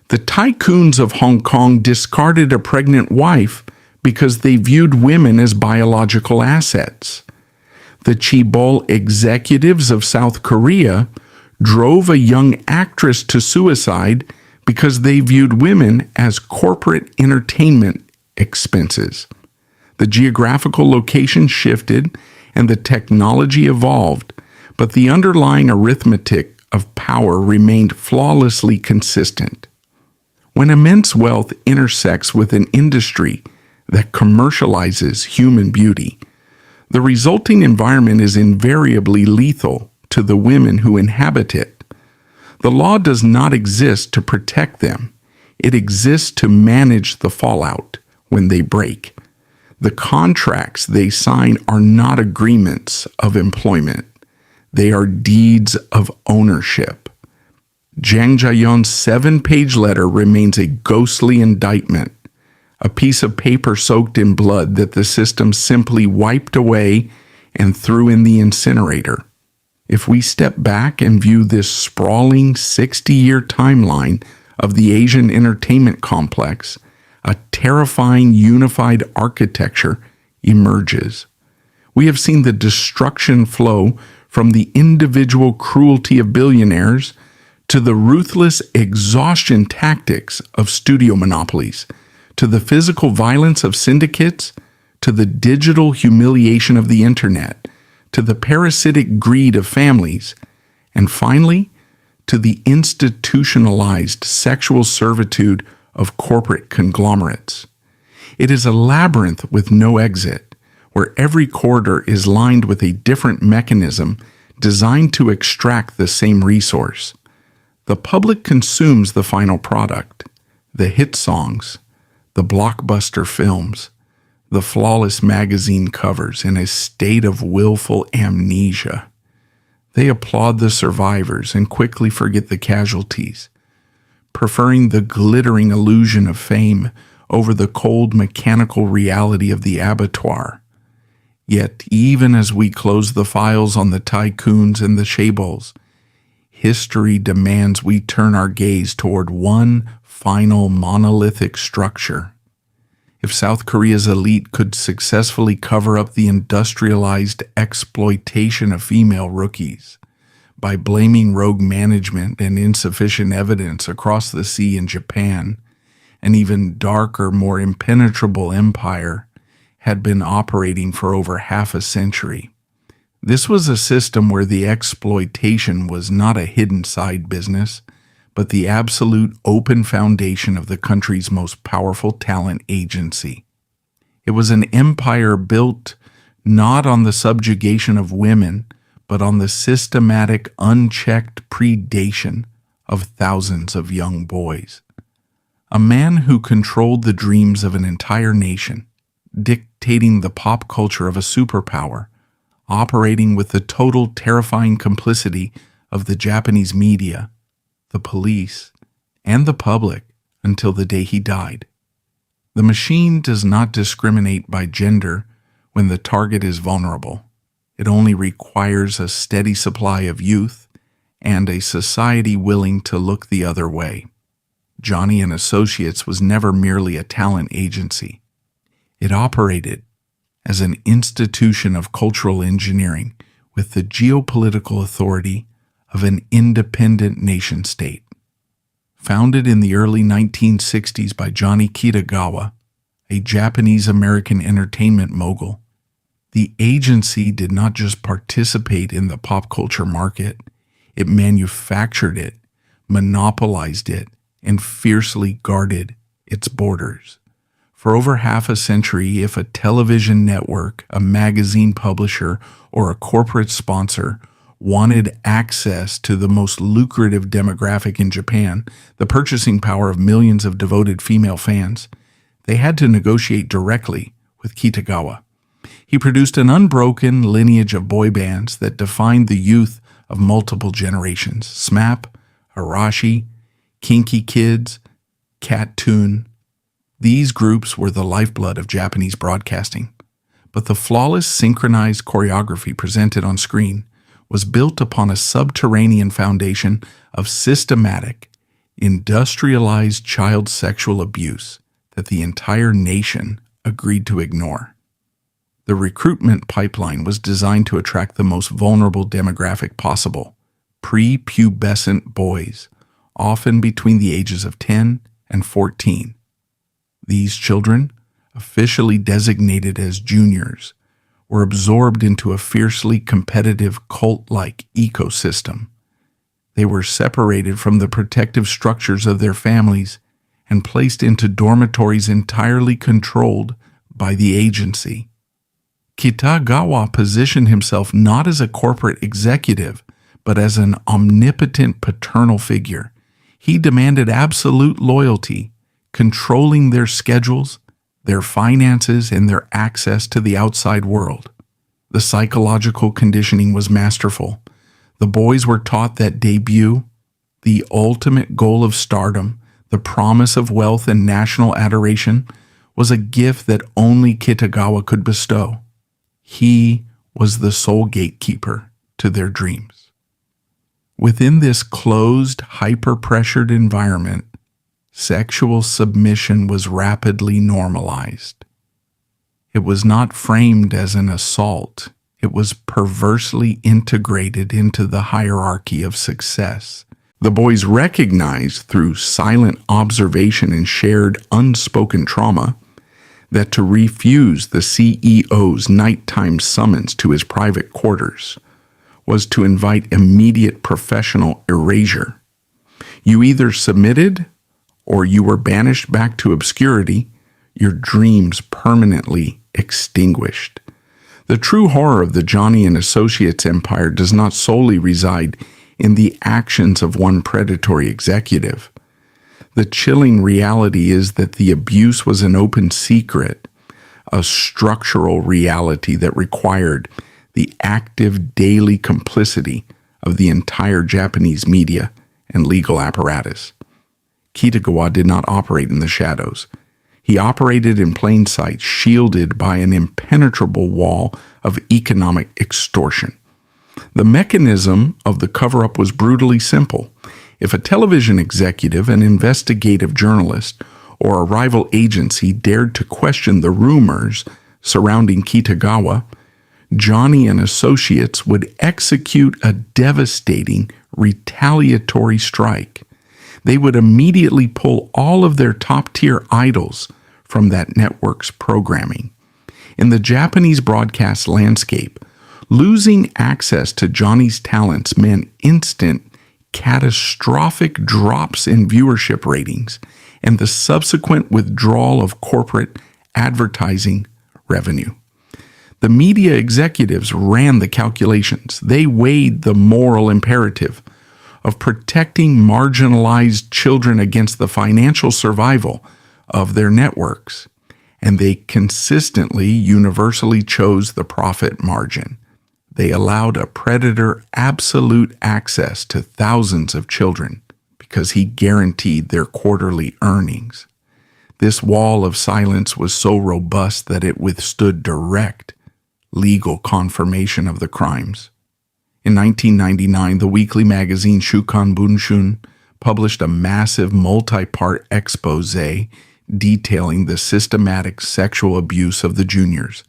The tycoons of Hong Kong discarded a pregnant wife because they viewed women as biological assets. The chaebol executives of South Korea drove a young actress to suicide because they viewed women as corporate entertainment expenses. The geographical location shifted and the technology evolved, but the underlying arithmetic of power remained flawlessly consistent. When immense wealth intersects with an industry that commercializes human beauty, the resulting environment is invariably lethal to the women who inhabit it. The law does not exist to protect them. It exists to manage the fallout when they break. The contracts they sign are not agreements of employment. They are deeds of ownership. Jang Jae-yeon's 7-page letter remains a ghostly indictment, a piece of paper soaked in blood that the system simply wiped away and threw in the incinerator. If we step back and view this sprawling 60-year timeline of the Asian entertainment complex, a terrifying unified architecture emerges. We have seen the destruction flow from the individual cruelty of billionaires to the ruthless exhaustion tactics of studio monopolies, to the physical violence of syndicates, to the digital humiliation of the internet, to the parasitic greed of families, and finally, to the institutionalized sexual servitude of corporate conglomerates. It is a labyrinth with no exit, where every corridor is lined with a different mechanism designed to extract the same resource. The public consumes the final product, the hit songs, the blockbuster films, the flawless magazine covers in a state of willful amnesia. They applaud the survivors and quickly forget the casualties, preferring the glittering illusion of fame over the cold mechanical reality of the abattoir. Yet, even as we close the files on the tycoons and the chaebols, history demands we turn our gaze toward one final monolithic structure. If South Korea's elite could successfully cover up the industrialized exploitation of female rookies by blaming rogue management and insufficient evidence across the sea in Japan, an even darker, more impenetrable empire had been operating for over half a century. This was a system where the exploitation was not a hidden side business, but the absolute open foundation of the country's most powerful talent agency. It was an empire built not on the subjugation of women, but on the systematic, unchecked predation of thousands of young boys. A man who controlled the dreams of an entire nation, dictating the pop culture of a superpower, operating with the total terrifying complicity of the Japanese media, the police, and the public until the day he died. The machine does not discriminate by gender when the target is vulnerable. It only requires a steady supply of youth and a society willing to look the other way. Johnny and Associates was never merely a talent agency. It operated as an institution of cultural engineering with the geopolitical authority of an independent nation-state. Founded in the early 1960s by Johnny Kitagawa, a Japanese-American entertainment mogul, the agency did not just participate in the pop culture market, it manufactured it, monopolized it, and fiercely guarded its borders. For over half a century, if a television network, a magazine publisher, or a corporate sponsor wanted access to the most lucrative demographic in Japan, the purchasing power of millions of devoted female fans, they had to negotiate directly with Kitagawa. He produced an unbroken lineage of boy bands that defined the youth of multiple generations: SMAP, Arashi, Kinky Kids, Cat Toon. These groups were the lifeblood of Japanese broadcasting, but the flawless synchronized choreography presented on screen was built upon a subterranean foundation of systematic, industrialized child sexual abuse that the entire nation agreed to ignore. The recruitment pipeline was designed to attract the most vulnerable demographic possible: prepubescent boys, often between the ages of 10 and 14. These children, officially designated as juniors, were absorbed into a fiercely competitive cult-like ecosystem. They were separated from the protective structures of their families and placed into dormitories entirely controlled by the agency. Kitagawa positioned himself not as a corporate executive, but as an omnipotent paternal figure. He demanded absolute loyalty, controlling their schedules, their finances, and their access to the outside world. The psychological conditioning was masterful. The boys were taught that debut, the ultimate goal of stardom, the promise of wealth and national adoration, was a gift that only Kitagawa could bestow. He was the sole gatekeeper to their dreams. Within this closed, hyper-pressured environment, sexual submission was rapidly normalized. It was not framed as an assault. It was perversely integrated into the hierarchy of success. The boys recognized through silent observation and shared unspoken trauma that to refuse the CEO's nighttime summons to his private quarters was to invite immediate professional erasure. You either submitted or you were banished back to obscurity, your dreams permanently extinguished. The true horror of the Johnny and Associates empire does not solely reside in the actions of one predatory executive. The chilling reality is that the abuse was an open secret, a structural reality that required the active daily complicity of the entire Japanese media and legal apparatus. Kitagawa did not operate in the shadows. He operated in plain sight, shielded by an impenetrable wall of economic extortion. The mechanism of the cover-up was brutally simple. If a television executive, an investigative journalist, or a rival agency dared to question the rumors surrounding Kitagawa, Johnny and Associates would execute a devastating retaliatory strike. They would immediately pull all of their top-tier idols from that network's programming. In the Japanese broadcast landscape, losing access to Johnny's talents meant instant, catastrophic drops in viewership ratings and the subsequent withdrawal of corporate advertising revenue. The media executives ran the calculations. They weighed the moral imperative of protecting marginalized children against the financial survival of their networks, and they consistently, universally chose the profit margin. They allowed a predator absolute access to thousands of children because he guaranteed their quarterly earnings. This wall of silence was so robust that it withstood direct legal confirmation of the crimes. In 1999, the weekly magazine Shukan Bunshun published a massive multi-part expose detailing the systematic sexual abuse of the juniors,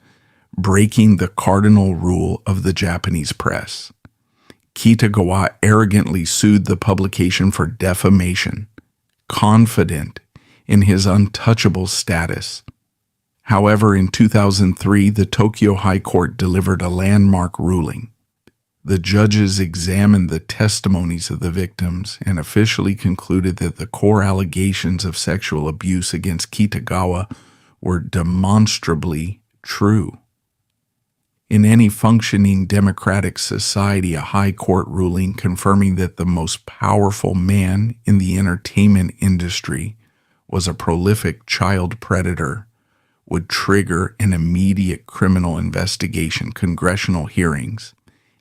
breaking the cardinal rule of the Japanese press. Kitagawa arrogantly sued the publication for defamation, confident in his untouchable status. However, in 2003, the Tokyo High Court delivered a landmark ruling. The judges examined the testimonies of the victims and officially concluded that the core allegations of sexual abuse against Kitagawa were demonstrably true. In any functioning democratic society, a high court ruling confirming that the most powerful man in the entertainment industry was a prolific child predator would trigger an immediate criminal investigation, congressional hearings,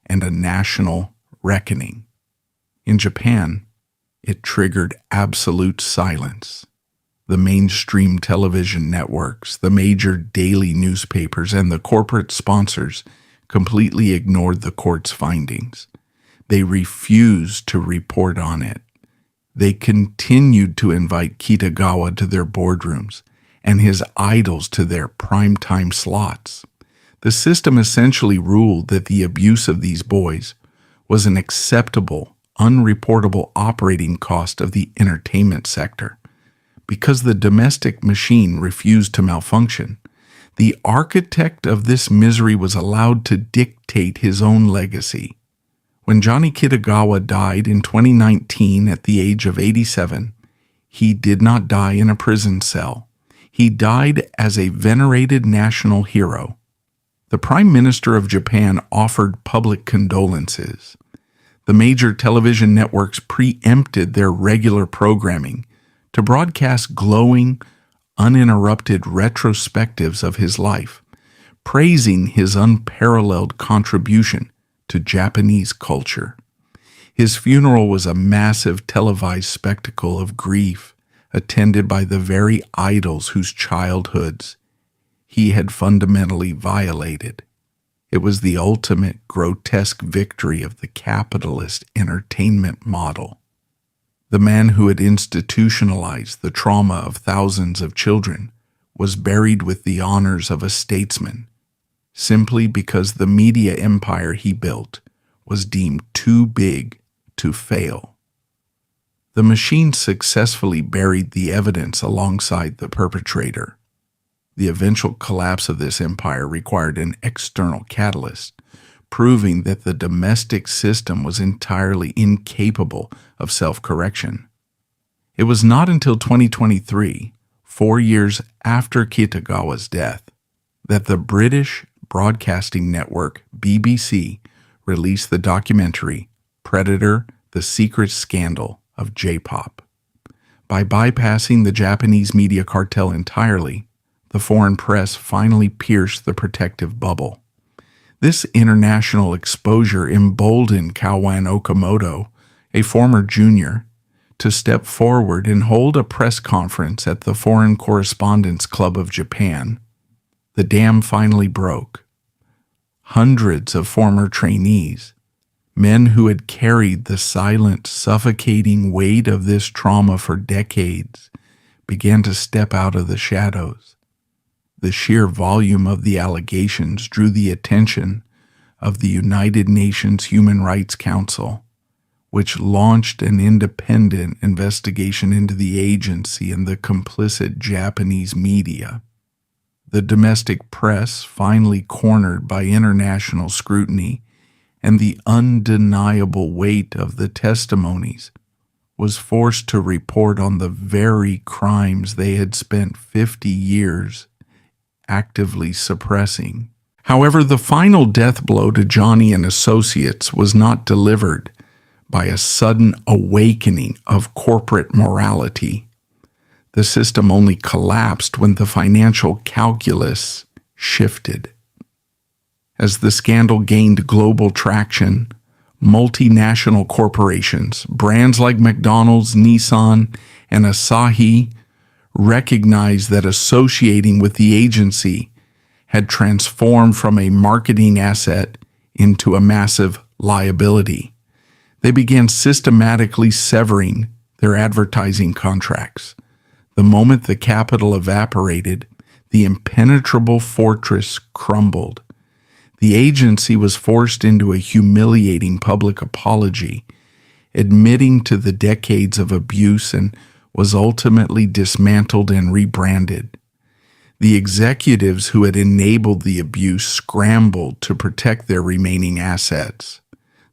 and a national reckoning. In Japan, it triggered absolute silence. The mainstream television networks, the major daily newspapers, and the corporate sponsors completely ignored the court's findings. They refused to report on it. They continued to invite Kitagawa to their boardrooms and his idols to their primetime slots. The system essentially ruled that the abuse of these boys was an acceptable, unreportable operating cost of the entertainment sector. Because the domestic machine refused to malfunction, the architect of this misery was allowed to dictate his own legacy. When Johnny Kitagawa died in 2019 at the age of 87, he did not die in a prison cell. He died as a venerated national hero. The Prime Minister of Japan offered public condolences. The major television networks preempted their regular programming to broadcast glowing, uninterrupted retrospectives of his life, praising his unparalleled contribution to Japanese culture. His funeral was a massive televised spectacle of grief, attended by the very idols whose childhoods he had fundamentally violated. It was the ultimate grotesque victory of the capitalist entertainment model. The man who had institutionalized the trauma of thousands of children was buried with the honors of a statesman, simply because the media empire he built was deemed too big to fail. The machine successfully buried the evidence alongside the perpetrator. The eventual collapse of this empire required an external catalyst, proving that the domestic system was entirely incapable of self-correction. It was not until 2023, 4 years after Kitagawa's death, that the British broadcasting network BBC released the documentary Predator: The Secret Scandal of J-pop. By bypassing the Japanese media cartel entirely, the foreign press finally pierced the protective bubble. This international exposure emboldened Kawan Okamoto, a former junior, to step forward and hold a press conference at the Foreign Correspondents Club of Japan. The dam finally broke. Hundreds of former trainees, men who had carried the silent, suffocating weight of this trauma for decades, began to step out of the shadows. The sheer volume of the allegations drew the attention of the United Nations Human Rights Council, which launched an independent investigation into the agency and the complicit Japanese media. The domestic press, finally cornered by international scrutiny and the undeniable weight of the testimonies, was forced to report on the very crimes they had spent 50 years actively suppressing. However, the final death blow to Johnny and Associates was not delivered by a sudden awakening of corporate morality. The system only collapsed when the financial calculus shifted. As the scandal gained global traction, multinational corporations, brands like McDonald's, Nissan, and Asahi, recognized that associating with the agency had transformed from a marketing asset into a massive liability. They began systematically severing their advertising contracts. The moment the capital evaporated, the impenetrable fortress crumbled. The agency was forced into a humiliating public apology, admitting to the decades of abuse, and was ultimately dismantled and rebranded. The executives who had enabled the abuse scrambled to protect their remaining assets.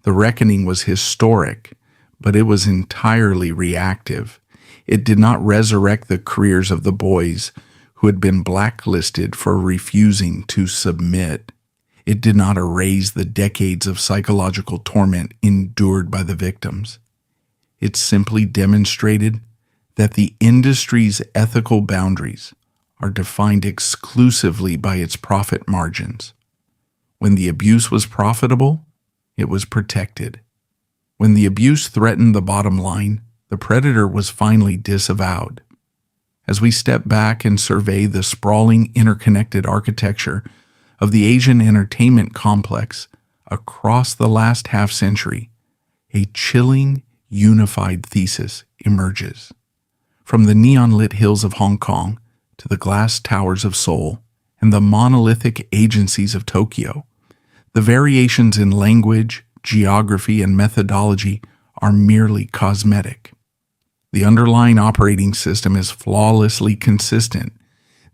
The reckoning was historic, but it was entirely reactive. It did not resurrect the careers of the boys who had been blacklisted for refusing to submit. It did not erase the decades of psychological torment endured by the victims. It simply demonstrated that the industry's ethical boundaries are defined exclusively by its profit margins. When the abuse was profitable, it was protected. When the abuse threatened the bottom line, the predator was finally disavowed. As we step back and survey the sprawling, interconnected architecture of the Asian entertainment complex across the last half-century, a chilling, unified thesis emerges. From the neon-lit hills of Hong Kong to the glass towers of Seoul and the monolithic agencies of Tokyo, the variations in language, geography, and methodology are merely cosmetic. The underlying operating system is flawlessly consistent.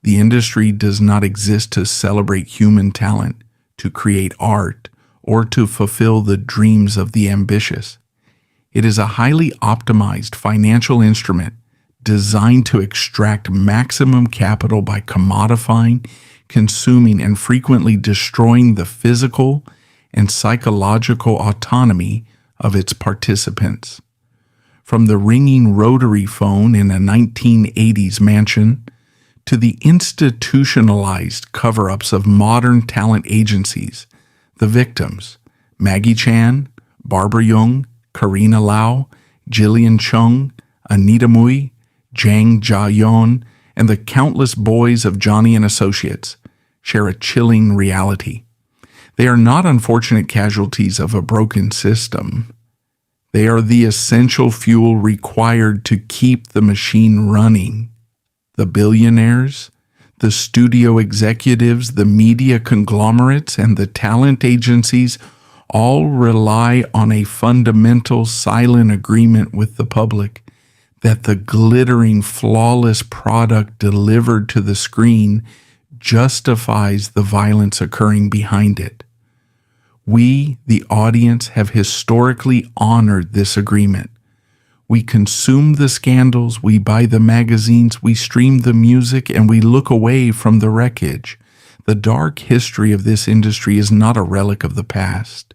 The industry does not exist to celebrate human talent, to create art, or to fulfill the dreams of the ambitious. It is a highly optimized financial instrument designed to extract maximum capital by commodifying, consuming, and frequently destroying the physical and psychological autonomy of its participants. From the ringing rotary phone in a 1980s mansion to the institutionalized cover-ups of modern talent agencies, the victims, Maggie Chan, Barbara Young, Karina Lau, Jillian Chung, Anita Mui, Jang Ja-yeon, and the countless boys of Johnny and Associates share a chilling reality. They are not unfortunate casualties of a broken system. They are the essential fuel required to keep the machine running. The billionaires, the studio executives, the media conglomerates, and the talent agencies all rely on a fundamental silent agreement with the public that the glittering, flawless product delivered to the screen justifies the violence occurring behind it. We, the audience, have historically honored this agreement. We consume the scandals, we buy the magazines, we stream the music, and we look away from the wreckage. The dark history of this industry is not a relic of the past.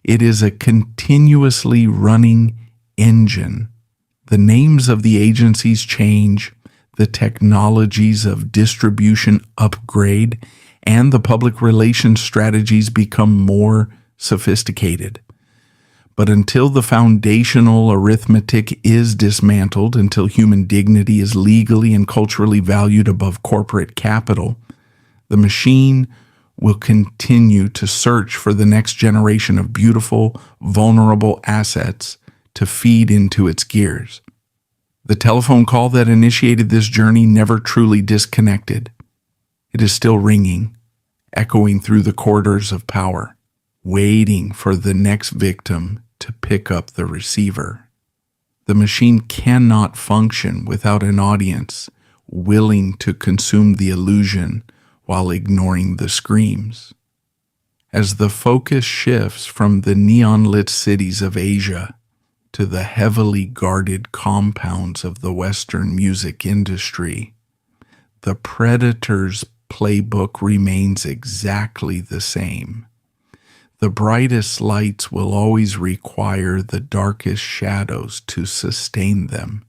It is a continuously running engine. The names of the agencies change, the technologies of distribution upgrade, and the public relations strategies become more sophisticated. But until the foundational arithmetic is dismantled, until human dignity is legally and culturally valued above corporate capital, the machine will continue to search for the next generation of beautiful, vulnerable assets to feed into its gears. The telephone call that initiated this journey never truly disconnected. It is still ringing, echoing through the corridors of power, waiting for the next victim to pick up the receiver. The machine cannot function without an audience willing to consume the illusion while ignoring the screams. As the focus shifts from the neon-lit cities of Asia to the heavily guarded compounds of the Western music industry, the predator's playbook remains exactly the same. The brightest lights will always require the darkest shadows to sustain them.